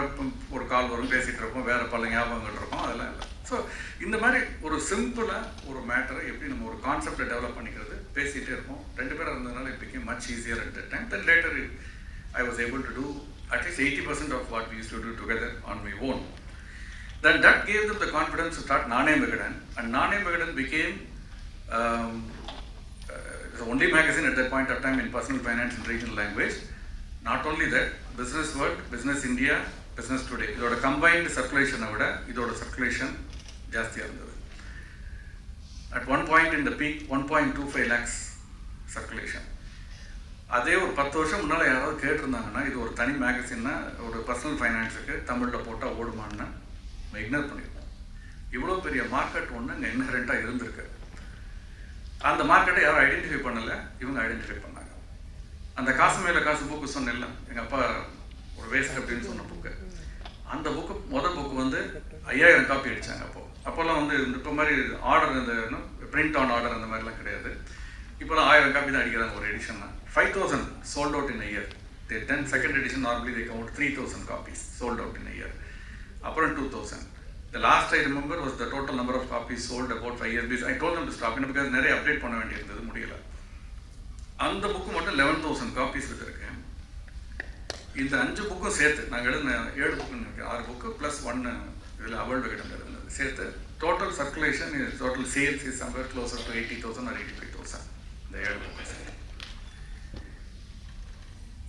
ஒரு கால் வரும், பேசிகிட்டு இருப்போம், வேறு பல ஞாபகங்கள் இருக்கும், அதெல்லாம் இல்லை. ஸோ இந்த மாதிரி ஒரு சிம்பிளாக ஒரு மேட்டரை எப்படி நம்ம ஒரு கான்செப்டை டெவலப் பண்ணிக்கிறது, பேசிகிட்டே இருப்போம். 2 பேர் இருந்ததுனால it became much easier at that time. Then later I was able to do at least 80% of what we used to do together on my own. Then that gave them the confidence to start Nane Vigadan, and Nane Vigadan became the only magazine at that point of time in personal finance and regional language. Not only that, Business World, Business India, Business Today, இதோட combined circulation விட இதோட circulation ஜாஸ்தியாக இருந்தது. At one point in the peak, 1.25 lakhs circulation. அதே ஒரு 10 வருஷம் முன்னால் யாராவது கேட்டிருந்தாங்கன்னா இது ஒரு தனி மேகசின்னா ஒரு பர்சனல் ஃபைனான்ஸுக்கு தமிழில் போட்டால் ஓடுமான்னு நம்ம இக்னோர் பண்ணியிருக்கோம். இவ்வளோ பெரிய மார்க்கெட் ஒன்று இங்கே இன்ஹரண்ட்டாக இருந்திருக்கு. அந்த மார்க்கெட்டை யாரும் ஐடென்டிஃபை பண்ணலை, இவங்க ஐடென்டிஃபை பண்ணாங்க. அந்த காசு மேலே காசு புக்கு சொன்னேன்ல, எங்கள் அப்பா ஒரு வேஸ்ட் அப்படின்னு சொன்ன புக்கு, அந்த புக்கு முதல் புக்கு வந்து 5000 காப்பி அடித்தாங்க. அப்போல்லாம் வந்து இப்போ மாதிரி ஆர்டர், இந்த பிரிண்ட் ஆன் ஆர்டர் அந்த மாதிரிலாம் கிடையாது. இப்போலாம் 1000 காப்பி தான் அடிக்கிறாங்க ஒரு எடிஷன்னா. 5000 sold out in a year. Then second edition normally they count 3000 copies sold out in a year. அப்புறம் 2000. The last I remember was the total number of copies sold about 5 years. I told them to stop, because நிறைய update பண்ண வேண்டியிருந்தது, முடியல. அந்த book மட்டும் 11000 copies விற்றுருக்கேன். இந்த 5 புக்கும் சேர்த்து நாங்கள் எழுதின 7 புக்குன்னு இருக்கு, 6 புக்கு ப்ளஸ் 1 இதில் அவள் விகடன் எழுதுனது சேர்த்து total circulation, total sales is somewhere closer to 80,000 or 85,000. இந்த 7 புக்கு சேர்த்து.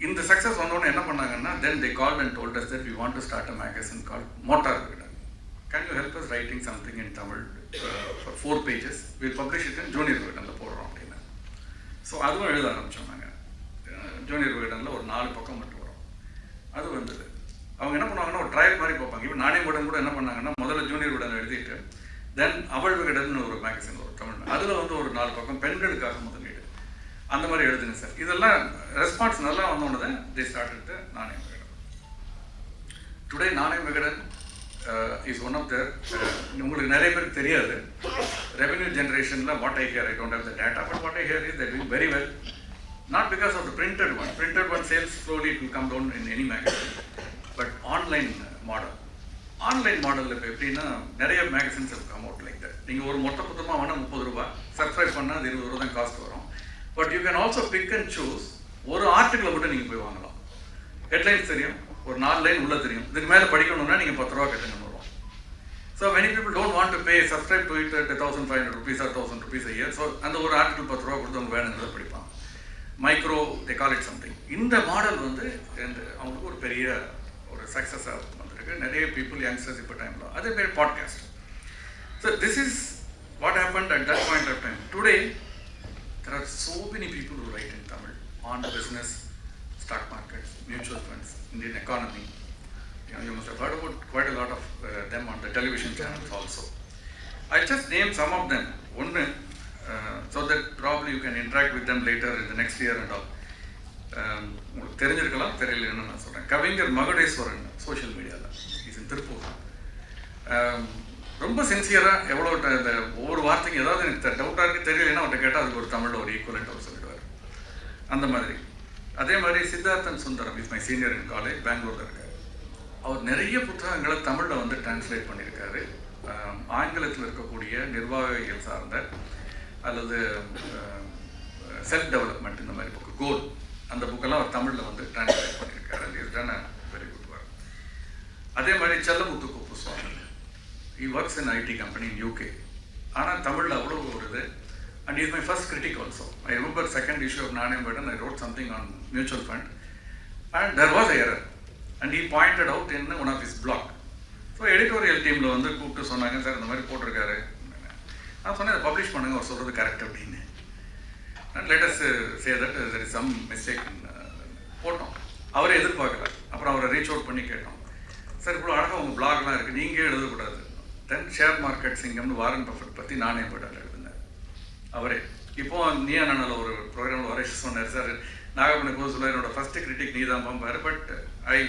இந்த சக்ஸஸ் வந்தோடனே என்ன பண்ணாங்கன்னா, then they called and told us that we want to start a magazine called Motor Vigadan. Can you help us writing something in Tamil for 4 pages? We'll publish it in Junior Vigadanல போடுறோம் அப்படின்னு. So அதுவும் எழுத ஆரம்பித்தோம் நாங்கள். Junior விகடனில் ஒரு 4 பக்கம் மட்டும் வரும். அது வந்தது. அவங்க என்ன பண்ணுவாங்கன்னா ஒரு ட்ரையல் மாதிரி பார்ப்பாங்க. இப்போ நானே விகடன் கூட என்ன பண்ணாங்கன்னா, முதல்ல ஜூனியர் விகடன் எழுதிட்டு தென் அவள் விகடன் ஒரு மேகசின் ஒரு தமிழ், அதில் வந்து ஒரு 4 பக்கம் பெண்களுக்காக முதலீடு, அந்த மாதிரி எழுதுங்க சார். இதெல்லாம் ரெஸ்பான்ஸ் நல்லா வந்தோன்னு தே ஸ்டார்டட் நானே விகடன். டுடே நானே Vikatan is one of the, உங்களுக்கு நிறைய பேருக்கு தெரியாது, revenue generationல what I hear, I don't have the data, but what I hear is they're doing very well. Not because of the printed one. Printed one sales slowly, it will come down in any magazine. But online model. Online model இப்போ எப்படின்னா, நிறைய magazines have come out like that. நீங்கள் ஒரு மொத்த புத்தகமாக வேணால் 30 ரூபா, subscribe பண்ணால் அது 20 ரூபா தான் காஸ்ட் வரும். But you can also pick and choose. ஒரு ஆர்டிக்கிளை மட்டும் நீங்கள் போய் வாங்கலாம். ஹெட்லைன்ஸ் தெரியும், ஒரு 4 லைன் உள்ள தெரியும். இதுக்கு மேலே படிக்கணும்னா நீங்கள் 10 ரூபா கட்டணும். So many people don't want to pay, subscribe to it at 1,500 rupees or 1,000 rupees a year. So அந்த ஒரு ஆர்டிக்கல் 10 ரூபா கொடுத்து அவங்க வேணுங்கிறத படிப்பாங்க. Micro, they call it something. இந்த மாடல் வந்து அவங்களுக்கு ஒரு பெரிய ஒரு சக்ஸஸாக வந்துருக்கு. நிறைய பீப்புள், யங்ஸ்டர்ஸ் இப்போ டைமில் அதே மாதிரி podcast. So this is what happened at that point of time. Today there are so many people who write in Tamil on business, stock markets, mutual funds, Indian economy. You must have heard about quite a lot of them on the television channels also. I'll just name some of them, so that probably you can interact with them later in the next year and all. உங்களுக்கு தெரிஞ்சிருக்கலாம், தெரியலன்னு நான் சொல்கிறேன். கவிஞர் Magudeswaran social மீடியாவில், is in Tiruppur. ரொம்ப சின்சியராக எவ்வளோ இந்த ஒவ்வொரு வார்த்தைக்கும் ஏதாவது எனக்கு டவுட்டாக இருக்குது, தெரியலன்னா அவர்கிட்ட கேட்டால் அதுக்கு ஒரு தமிழில் ஒரு ஈக்குவலண்ட் அவர் சொல்லிடுவார். அந்த மாதிரி. அதே மாதிரி Siddharthan Sundaram is my senior in college, பெங்களூரில் இருக்கார். அவர் நிறைய புத்தகங்களை தமிழில் வந்து டிரான்ஸ்லேட் பண்ணியிருக்காரு. ஆங்கிலத்தில் இருக்கக்கூடிய நிர்வாகிகள் சார்ந்த அல்லது செல்ஃப் டெவலப்மெண்ட் இந்த மாதிரி புக்கு, கோல், அந்த புக்கெல்லாம் அவர் தமிழில் வந்து டிரான்ஸ்லேட் பண்ணியிருக்காரு. Is done a very good work. அதே மாதிரி Sellamuthu Kuppuswamy, he works in IT company in UK. ஆனால் தமிழில் அவ்வளோ ஒரு இது and he is my first critic also. I remember second issue of Nanayam Button, I wrote something on mutual fund, and there was an error, and he pointed out in one of his blog. So editorial teamல வந்து கூப்பிட்டு சொன்னாங்க, sir இந்த மாதிரி போட்டிருக்காரு. நான் சொன்னேன், அதை publish பண்ணுங்க, அவர் சொல்கிறது கரெக்ட் அப்படின்னு. And let us say that there is some mistake போட்டோம். அவரை எதிர்பார்க்கல. அப்புறம் அவரை ரீச் அவுட் பண்ணி கேட்டோம், சார் இவ்வளோ அழகாக உங்கள் பிளாக்லாம் இருக்குது, நீங்கள் எழுதக்கூடாது. தென் ஷேர் மார்க்கெட் சிங்கம்னு வாரன் பஃபெட் பற்றி நானே போட்டால் எழுதுனேன் அவரே. இப்போது நீயா நானில் ஒரு ப்ரோக்ராமில் வர சொன்னார், சார் நாகப்பனை போது சொல்ல என்னோட ஃபஸ்ட்டு கிரிட்டிக் நீ தான் பாம்பாரு, but I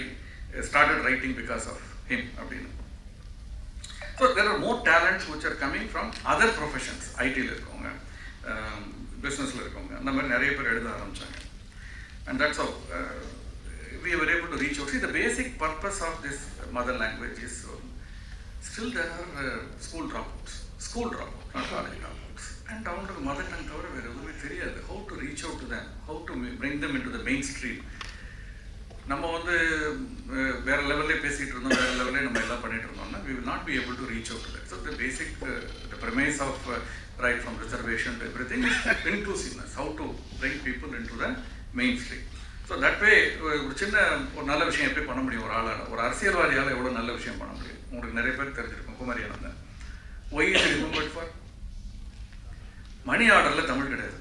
started writing because of him அப்படின்னு. So there are more talents which are coming from other professions. ஐடியில் இருக்கவங்க, பிஸ்னஸில் இருக்கவங்க, அந்த மாதிரி நிறைய பேர் எழுத ஆரம்பித்தாங்க. And that's how we were able to reach out. See, the basic purpose of this mother language is still there are school dropouts, not college dropouts. And down to the mother tongue cover, how to reach out to them, how to bring them into the mainstream. நம்ம வந்து வேற லெவல்லே பேசிகிட்டு இருந்தோம், வேற லெவல்லே நம்ம எல்லாம் பண்ணிட்டு இருந்தோம்னா we will not be able to reach out to that. So the basic, the premise of right from reservation to everything is inclusiveness, how to bring people into the mainstream. So that way ஒரு சின்ன ஒரு நல்ல விஷயம் எப்படி பண்ண முடியும், ஒரு ஆளால், ஒரு அரசியல்வாதியால் எவ்வளோ நல்ல விஷயம் பண்ண முடியும். உங்களுக்கு நிறைய பேர் தெரிஞ்சிருக்கும், Kumari Anandan. Why is remembered for money ஆர்டரில் தமிழ் கிடையாது,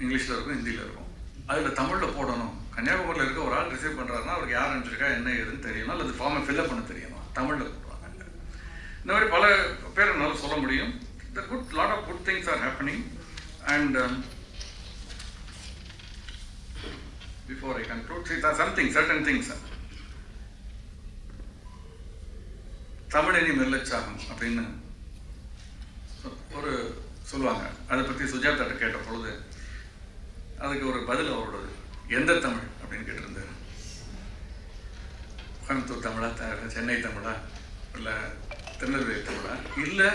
இங்கிலீஷில் இருக்கும், ஹிந்தியில் இருக்கும். அதில் தமிழில் போடணும். கன்னியாகுமரியில் இருக்க ஒரு ஆள் ரிசீவ் பண்ணுறாருன்னா அவருக்கு யார் அனுப்பிச்சிருக்கா, என்ன ஏதுன்னு தெரியணும், அல்லது ஃபார்மை ஃபில்அப் பண்ண தெரியணும், தமிழில் போடுவாங்க. இந்த மாதிரி பல பேர் என்னால் சொல்ல முடியும். The good lot of good things are happening. And before I conclude, see, certain things. தமிழினி மெல்லச்சாகம் அப்படின்னு ஒரு சொல்லுவாங்க. அதை பற்றி சுஜாதாட்ட கேட்ட பொழுது அதுக்கு ஒரு பதில் அவரோடது, எந்த தமிழ் அப்படின்னு கேட்டிருந்தார். கோயம்புத்தூர் தமிழா, சென்னை தமிழா, இல்லை திருநெல்வேலி தமிழா, இல்லை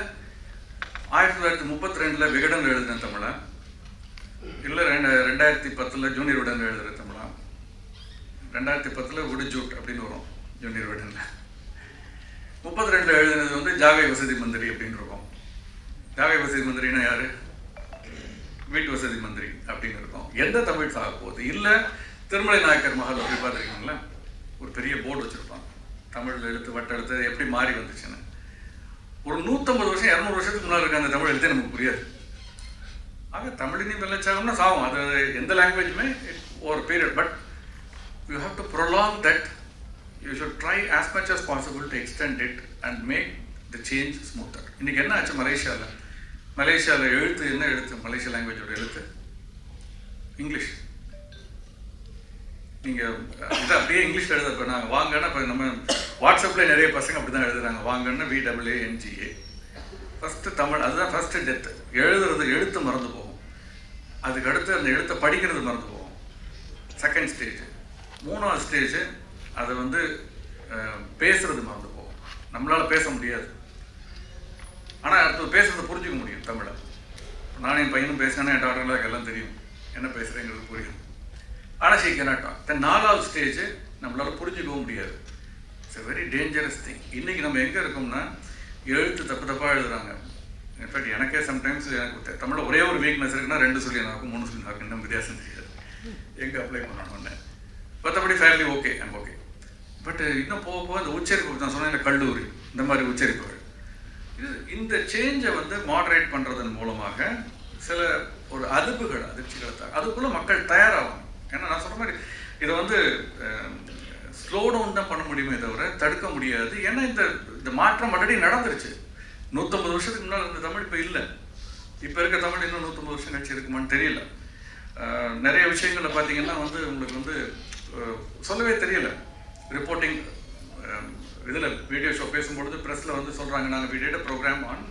1932 விகடன் எழுதின தமிழா, இல்லை 2010 ஜூனியர் விடன் எழுதுகிற தமிழா, 2010 விடுஜூட் அப்படின்னு வரும் ஜூனியர் விடனில். 32 எழுதுனது வந்து ஜாகை வசதி மந்திரி அப்படின்னு இருக்கும். ஜாகை வசதி மந்திரின்னா யார்? வீட்டு வசதி மந்திரி அப்படின்னு இருக்கும். எந்த தமிழ் சாக போகுது? இல்லை திருமலை நாயக்கர் மகள் அப்படி பார்த்துருக்கீங்களா, ஒரு பெரிய போர்டு வச்சுருப்பாங்க, தமிழ் எழுத்து வட்டெழுத்து எப்படி மாறி வந்துச்சுன்னு. ஒரு 150 வருஷம் 200 வருஷத்துக்கு முன்னால் இருக்க அந்த தமிழ் எழுத்தே நமக்கு புரியாது. ஆக தமிழினி வெள்ளச்சாகம்னா சாகும். அது எந்த லாங்குவேஜுமே ஒரு period, but you have to prolong that. You should try as much as possible to extend it and make the change smoother. இன்னைக்கு என்ன ஆச்சு மலேசியாவில் எழுத்து என்ன எழுத்து? மலேசியா லாங்குவேஜோட எழுத்து இங்கிலீஷ். நீங்கள் இதை அப்படியே இங்கிலீஷில் எழுத, இப்போ நாங்கள் வாங்கன்னா, இப்போ நம்ம வாட்ஸ்அப்பில் நிறைய பசங்க அப்படி தான் எழுதுறாங்க, வாங்கன்னா VAANGA. ஃபஸ்ட்டு தமிழ், அதுதான் ஃபஸ்ட்டு டெத்து. எழுத்து மறந்து போகும், அதுக்கு அடுத்து அந்த எழுத்தை படிக்கிறது மறந்து போகும். Second stage. 3வது ஸ்டேஜ் அதை வந்து பேசுறது மறந்து போகும். நம்மளால் பேச முடியாது, ஆனால் அடுத்து பேசுறதை புரிஞ்சிக்க முடியும் தமிழை. நானும் என் பையனும் பேசினேன்னா என் டாக்டர்களுக்கு எல்லாம் தெரியும், என்ன பேசுகிறேங்கிறது புரியும். ஆனால் ஷீ கேனாட் டாக். தென் 4வது ஸ்டேஜ் நம்மளால் புரிஞ்சிக்கவும் முடியாது. It's a very dangerous thing. இன்றைக்கி நம்ம எங்கே இருக்கோம்னா, எழுத்து தப்பாக எழுதுறாங்க. இன்ஃபேக்ட் எனக்கே சம்டைம்ஸ் எனக்கு தமிழில் ஒரே ஒரு வீக்னஸ் இருக்குன்னா 2 சொல்லி இருக்கும், 3 சொல்லி இருக்கும், இன்னும் வித்தியாசம் தெரியாது எங்கே அப்ளை பண்ணணும்னு. மற்றபடி family okay, I'm okay. But இன்னும் போக இந்த உச்சரிப்பு நான் சொன்னேன், கல்லூரி இந்த மாதிரி உச்சரிப்புகள், இந்த சேஞ்சை வந்து மாடரேட் பண்ணுறதன் மூலமாக சில ஒரு அதிர்ச்சிகளை அதுக்குள்ளே மக்கள் தயாராகும். ஏன்னா நான் சொன்ன மாதிரி இதை வந்து ஸ்லோ டவுன் தான் பண்ண முடியுமே தவிர தடுக்க முடியாது. ஏன்னா இந்த மாற்றம் ஆல்ரெடி நடந்துருச்சு. 150 வருஷத்துக்கு முன்னால் இந்த தமிழ் இப்போ இல்லை. இப்போ இருக்க தமிழ் இன்னும் 150 வருஷம் கழிச்சு இருக்குமான்னு தெரியல. நிறைய விஷயங்களில் பார்த்தீங்கன்னா வந்து உங்களுக்கு வந்து சொல்லவே தெரியல. ரிப்போர்ட்டிங் இதில் வீடியோ ஷோ பேசும்பொழுது ப்ரெஸ்ஸில் வந்து சொல்கிறாங்க, நாங்கள் video programme on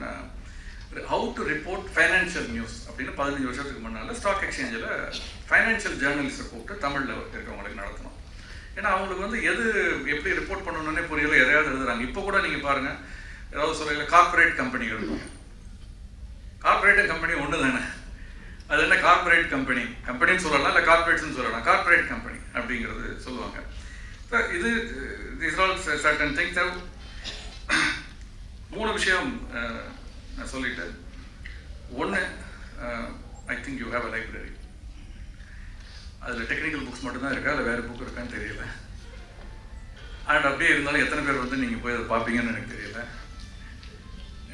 how to report financial news அப்படின்னு 15 வருஷத்துக்கு முன்னால் ஸ்டாக் எக்ஸ்சேஞ்சில் ஃபைனான்ஷியல் ஜேர்னலிஸ்ட்டை கூப்பிட்டு தமிழில் இருக்கிறவங்களுக்கு நடத்தணும். ஏன்னா அவங்களுக்கு வந்து எது எப்படி ரிப்போர்ட் பண்ணணுன்னே புரியல, எதையாவது எழுதுறாங்க. இப்போ கூட நீங்கள் பாருங்கள், ஏதாவது சொல்ல கார்பரேட் கம்பெனிகள், கார்பரேட் கம்பெனி ஒன்று தானே, அது என்ன கார்பரேட் கம்பெனின்னு சொல்லலாம், இல்லை கார்பரேட்ஸ்ன்னு சொல்லலாம். கார்பரேட் கம்பெனி அப்படிங்கிறது சொல்லுவாங்க. இது these are all certain things. 3 விஷயம் நான் சொல்லிட்டேன். 1, I think you have a library. அதில் டெக்னிக்கல் புக்ஸ் மட்டும்தான் இருக்கா, இல்லை வேறு புக் இருக்கான்னு தெரியல. அண்ட் அப்படியே இருந்தாலும் எத்தனை பேர் வந்து நீங்கள் போய் அதை பார்ப்பீங்கன்னு எனக்கு தெரியல.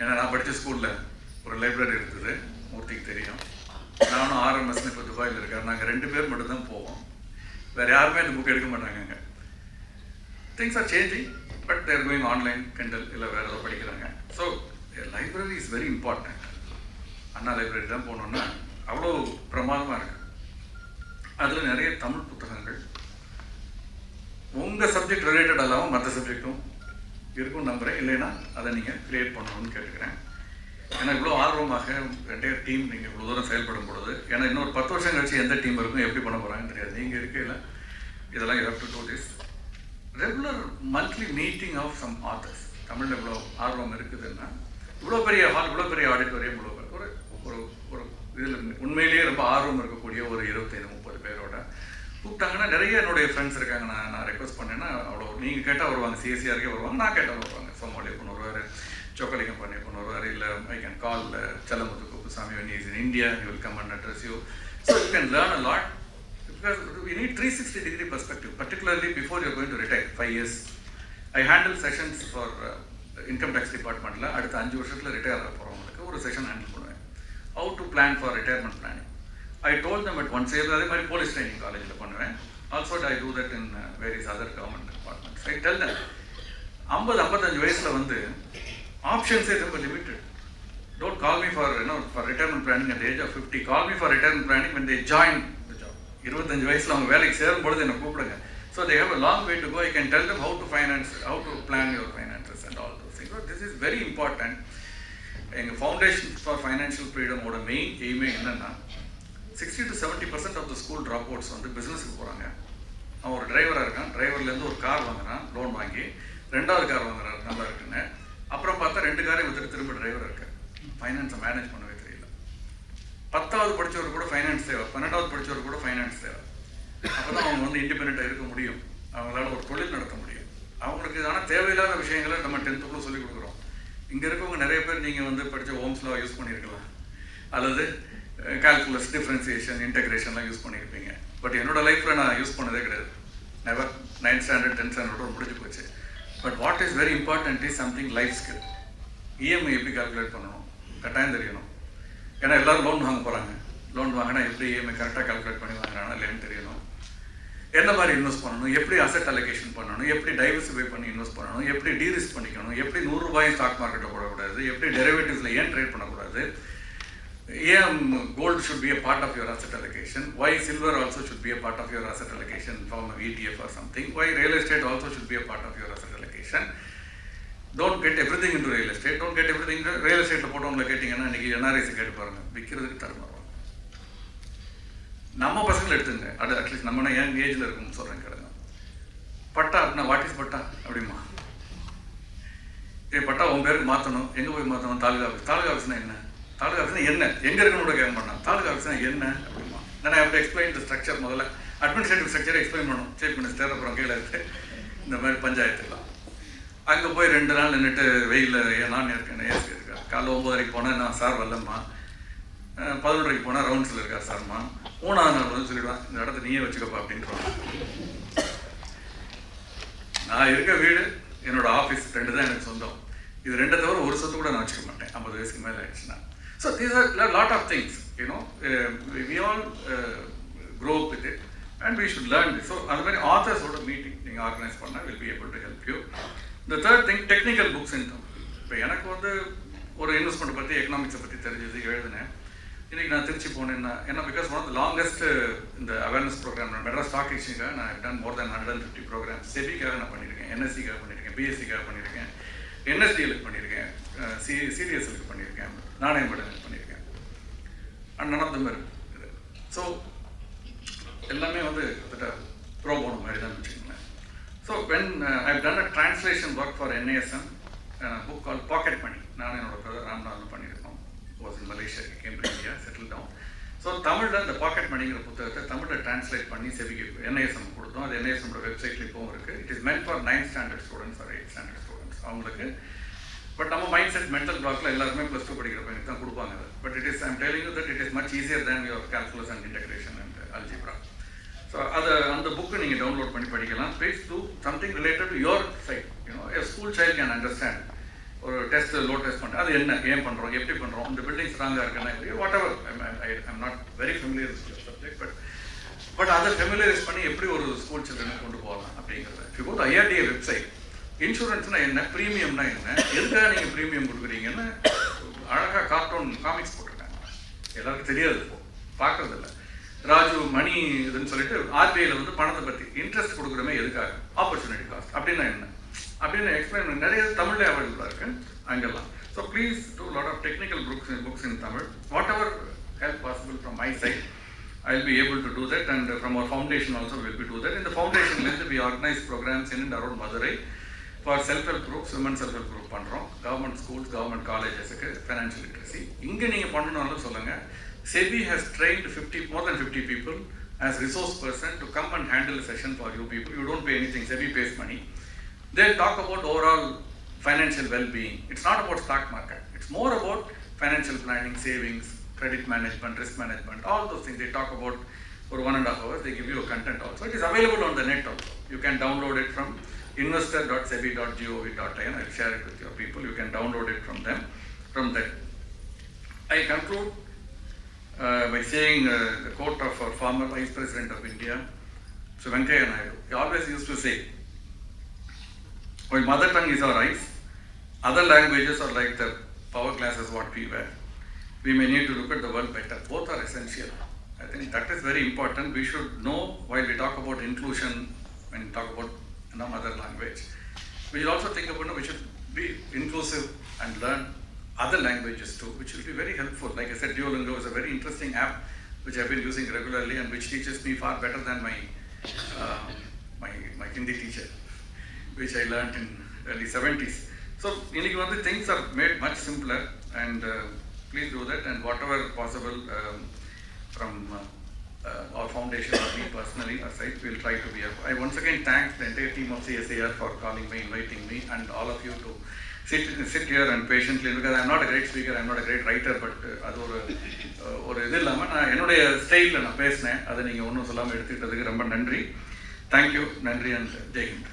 ஏன்னா நான் படித்த ஸ்கூலில் ஒரு லைப்ரரி இருந்தது, மூர்த்திக்கு தெரியும். நானும் ஆர்எம்எஸ்னு இப்போ துபாயில் இருக்கார், நாங்கள் 2 பேர் மட்டும்தான் போவோம். வேறு யாருமே அந்த புக் எடுக்க மாட்டாங்க. அங்கே things are changing, but they're going online, கிண்டல் இல்லை வேறு ஏதோ படிக்கிறாங்க. So library is very important. Anna library தான் போனோன்னா அவ்வளோ பிரமாதமாக இருக்குது. அதில் நிறைய தமிழ் புத்தகங்கள் உங்கள் சப்ஜெக்ட் ரிலேட்டட் அல்லாமல் மற்ற சப்ஜெக்டும் இருக்கும்னு நம்புகிறேன். இல்லைன்னா அதை நீங்கள் க்ரியேட் பண்ணணும்னு கேட்டுக்கிறேன். ஏன்னா இவ்வளோ ஆர்வமாக என்டையர் டீம் நீங்கள் இவ்வளோ தூரம் செயல்படும் பொழுது, ஏன்னா இன்னொரு 10 வருஷம் கழிச்சு எந்த டீம் இருக்கும், எப்படி பண்ண போகிறாங்கன்னு தெரியாது. நீங்கள் இருக்கையில் இதெல்லாம் you have to do this. Regular monthly meeting of some authors. தமிழில் இவ்வளோ ஆர்வம் இருக்குதுன்னா, இவ்வளோ பெரிய ஹால், இவ்வளோ பெரிய ஆடிட்டோரியம், இவ்வளோ ஒரு ஒரு ஒரு இதில் உண்மையிலேயே ரொம்ப ஆர்வம் இருக்கக்கூடிய ஒரு 25-30 பேரோட கூப்பிட்டாங்கன்னா, நிறைய என்னுடைய ஃப்ரெண்ட்ஸ் இருக்காங்க. நான் ரெக்வஸ்ட் பண்ணேன்னா அவ்வளோ, நீங்கள் கேட்டால் வருவாங்க, CSIRக்கே வருவாங்க, நான் கேட்டால் வருவாங்க. சோமாலியப்பன் வருவார், சொக்கலிங்கம் பண்ணியப்பன் வருவார், இல்லை I can call Chellamuthu Kuppusamy when he is in India, he will come and address you. So you can learn a lot because we need 360-degree perspective, particularly before you are going to retire, 5 years. I handle sessions for income tax departmentல அடுத்த 5 வருஷத்தில் retire ஆக போகிறவங்களுக்கு ஒரு session handle பண்ணுவேன். How to plan for retirement planning. I told them at once, அதே மாதிரி police training காலேஜில் பண்ணுவேன். Also I do that in various other government departments. I tell them 50-55 வயசில் வந்து ஆப்ஷன்ஸே ரொம்ப limited. Don't call me for for retirement planning at the age of 50. Call me for retirement planning when they join the job. 25 வயசில் அவங்க வேலைக்கு சேரும் பொழுது என்னை கூப்பிடுங்க. So they have a long way to go. I can tell them how to finance, how to plan your finances and all those things. So this is very important. எங்கள் foundation for financial ஃப்ரீடமோட main எய்மே என்னென்னா, 60-70% of the school dropouts வந்து பிஸ்னஸுக்கு போகிறாங்க. அவன் ஒரு டிரைவராக இருக்கான், டிரைவர்லேருந்து ஒரு கார் வாங்குறான், லோன் வாங்கி 2வது கார் வாங்குறாரு, நல்லா இருக்குன்னு. அப்புறம் பார்த்தா 2 காரையும் வித்துட்டு திரும்ப டிரைவர் இருக்கு. ஃபைனான்ஸை மேனேஜ் பண்ணவே தெரியல. 10வது படித்தவர் கூட ஃபைனான்ஸ் தேவை, 12வது படித்தவர் கூட ஃபைனான்ஸ் தேவை. அப்போ தான் அவங்க வந்து இண்டிபெண்ட்டாக இருக்க முடியும், அவங்களால ஒரு தொழில் நடத்த முடியும். அவங்களுக்கு ஆனால் தேவையில்லாத விஷயங்களை நம்ம 10th சொல்லிக் கொடுக்குறோம். இங்கே இருக்கவங்க நிறைய பேர் நீங்கள் வந்து படித்த ஓம்ஸ் லா யூஸ் பண்ணியிருக்கலாம், அல்லது கால்குலஸ், டிஃப்ரென்சியேஷன், இன்டெகிரேஷன்லாம் யூஸ் பண்ணியிருப்பீங்க. பட் என்னோட லைஃப்பில் நான் யூஸ் பண்ணதே கிடையாது. நெவர். 9th ஸ்டாண்டர்ட் 10th ஸ்டாண்டர்டோட முடிஞ்சு போச்சு. But what is very important is something life skill. EMI எப்படி கால்குலேட் பண்ணணும் கட்டாயம் தெரியணும். ஏன்னா எல்லோரும் லோன் வாங்க போகிறாங்க. லோன் வாங்கினா எப்படி இஎம்ஐ கரெக்டாக கால்குலேட் பண்ணி வாங்குறானா இல்லைன்னு தெரியணும். என்ன மாதிரி இன்வெஸ்ட் பண்ணணும், எப்படி அசெட் அலோகேஷன் பண்ணணும், எப்படி டைவர்சிஃபை பண்ணி இன்வெஸ்ட் பண்ணணும், எப்படி டீரிஸ்க் பண்ணிக்கணும், எப்படி 100 ரூபாய் ஸ்டாக் மார்க்கெட்டில் போடக்கூடாது, எப்படி டெரிவேட்டிவ்ஸில் ஏன் ட்ரேட் பண்ணக்கூடாது, ஏன் gold should be a part of your asset allocation, why silver also should be a part of your asset allocation from a ETF or something, why real estate also should be a part of your asset allocation. Don't get everything into real estate. Don't get everything into real estate. போட்டவங்களை கேட்டிங்கன்னா இன்றைக்கி NRIs கேட்டு பாருங்கள், விற்கிறதுக்கு தருமாறும். நம்ம பசங்களை எடுத்துங்க, at least நம்ம ஏன் ஏஜில் இருக்கும்னு சொல்கிறேன் கேளுங்க. பட்டா அப்படின்னா வாட் இஸ் பட்டா அப்படிமா? பட்டா உன் பேருக்கு மாற்றணும், எங்கே போய் மாற்றணும்? தாலுகா ஆஃபீஸ். தாலுகா ஆஃபீஸ்னா என்ன? தாலுகா ஆஃபீஸ்னா என்ன? எங்கே இருக்கணும் கூட கேட்க மாட்டான். தாலுகா ஆஃபீஸ்னா என்ன அப்படிமா? நான் அப்படி எக்ஸ்பிளைன் த ஸ்ட்ரக்சர். முதல்ல அட்மினிஸ்ட்ரேட்டிவ் ஸ்ட்ரக்சரை எக்ஸ்பிளைன் பண்ணணும். சீஃப் மினிஸ்டர், அப்புறம் கீழே இருக்குது இந்த மாதிரி பஞ்சாயத்துலாம். அங்கே போய் 2 நாள் நின்றுட்டு வெயிலில் நான் இருக்கேன், ஏசி இருக்கா. காலைல 9:30 போனால் நான் சார் வரலம்மா, 11:30 போனால் ரவுண்ட்ஸில் இருக்கா சார்மா, 3வது நாள் வந்து சொல்லிவிடுவேன், இந்த இடத்த நீயே வச்சுக்கப்பா அப்படின்ட்டு. நான் இருக்க வீடு, என்னோடய ஆஃபீஸ் 2 தான் எனக்கு சொந்தம். இது 2 தவிர ஒரு சொத்து கூட நான் வச்சுக்க மாட்டேன் 50 வயசுக்கு மேலே ஆயிடுச்சுன்னா. So these are lot of things, we all grow up with it and we should learn this. So அந்த மாதிரி ஆத்தர்ஸோட மீட்டிங் நீங்கள் ஆர்கனைஸ் பண்ணால் will be able to help you. The third thing, technical books in them. இப்போ எனக்கு வந்து ஒரு investment பற்றி, எக்கனாமிக்ஸை பற்றி தெரிஞ்சது, எழுதினேன். இன்றைக்கி நான் திருச்சி போனேன்னா ஏன்னா because one of the longest இந்த அவேர்னஸ் ப்ரோக்ராம் மெட்ராஸ் ஸ்டாக் எக்ஸ்சேஞ்சுக்காக நான் டன் மோர் தென் 150 ப்ரோக்ராம்ஸ். செபிக்காக நான் பண்ணியிருக்கேன், NSCக்காக பண்ணியிருக்கேன், BSCக்காக பண்ணியிருக்கேன், NSDலுக்கு பண்ணியிருக்கேன், CDSலுக்கு பண்ணியிருக்கேன், நாணயம் படலுக்கு பண்ணியிருக்கேன். அண்ட் நன் ஆஃப் தம் இருக்குது. ஸோ எல்லாமே வந்து கிட்டத்தட்ட ப்ரோ போன மாதிரி தான் வச்சுக்கோங்களேன். So when I've done a translation work for NASM, book call pocket money. நான் என்னோட பிரதர் ராம்நாதன் பண்ணியிருக்கோம். Was in Malaysia, came to India, settle down. So தமிழில் இந்த பாக்கெட் மணிங்கிற புத்தகத்தை தமிழில் ட்ரான்ஸ்லேட் பண்ணி செபிக்கு NASM கொடுத்தோம். அது NASMோட வெப்சைட்டில் இப்போவும் இருக்குது. It is meant for 9th standard students are 8th standard students. அவங்களுக்கு But our mindset, mental block, plus 2 but I'm telling you that it is much easier than your calculus and integration and algebra. So on the book you download page 2, something related to your side. A school child can understand. Or test low test the building strong, whatever. I'm not very familiar with your subject, but other familiar is school children. If you go to the IRDA website, insurance is premium. Premium cartoon comics. Raju, money, RBI, interest, opportunity cost. Explain Tamil. So please do a lot of technical books in Tamil. Whatever help possible from my side, I'll be able to do that, and from our foundation also we'll be do that. In the foundation, we organize programs in and around Madurai for self-help groups, women self-help group, government schools, government colleges, financial literacy. SEBI has trained more than 50 people as resource person to come and handle a session for you people. You don't pay anything, SEBI pays money. They'll talk about overall financial well-being. It's not about stock market. It's more about financial planning, savings, credit management, risk management, all those things they talk about for 1.5 hours. They give you a content also. It is available on the net also. You can download it from investor.sebi.gov.in. I'll share it with your people. You can download it from there. I conclude by saying the quote of our former Vice President of India, Sri Venkaiah Naidu. He always used to say, while mother tongue is our eyes, other languages are like the power glasses what we wear. We may need to look at the world better. Both are essential. I think that is very important. We should know while we talk about inclusion, when we talk about mother language, we should also think about we should be inclusive and learn other languages too, which will be very helpful. Like I said, Duolingo is a very interesting app which I've been using regularly and which teaches me far better than my Hindi teacher, which I learned in early 70s. So, things are made much simpler, and please do that, and whatever possible from our foundation or me personally, our site, we'll try to be up. I once again thank the entire team of CSIR for calling me, inviting me, and all of you to sit here and patiently, because I'm not a great speaker, I'm not a great writer, but style நான் பேசினேன், அதை நீங்கள் ஒன்றும் சொல்லாமல் எடுத்துக்கிட்டதுக்கு ரொம்ப நன்றி. Thank you, நன்றி, and Jai Hind.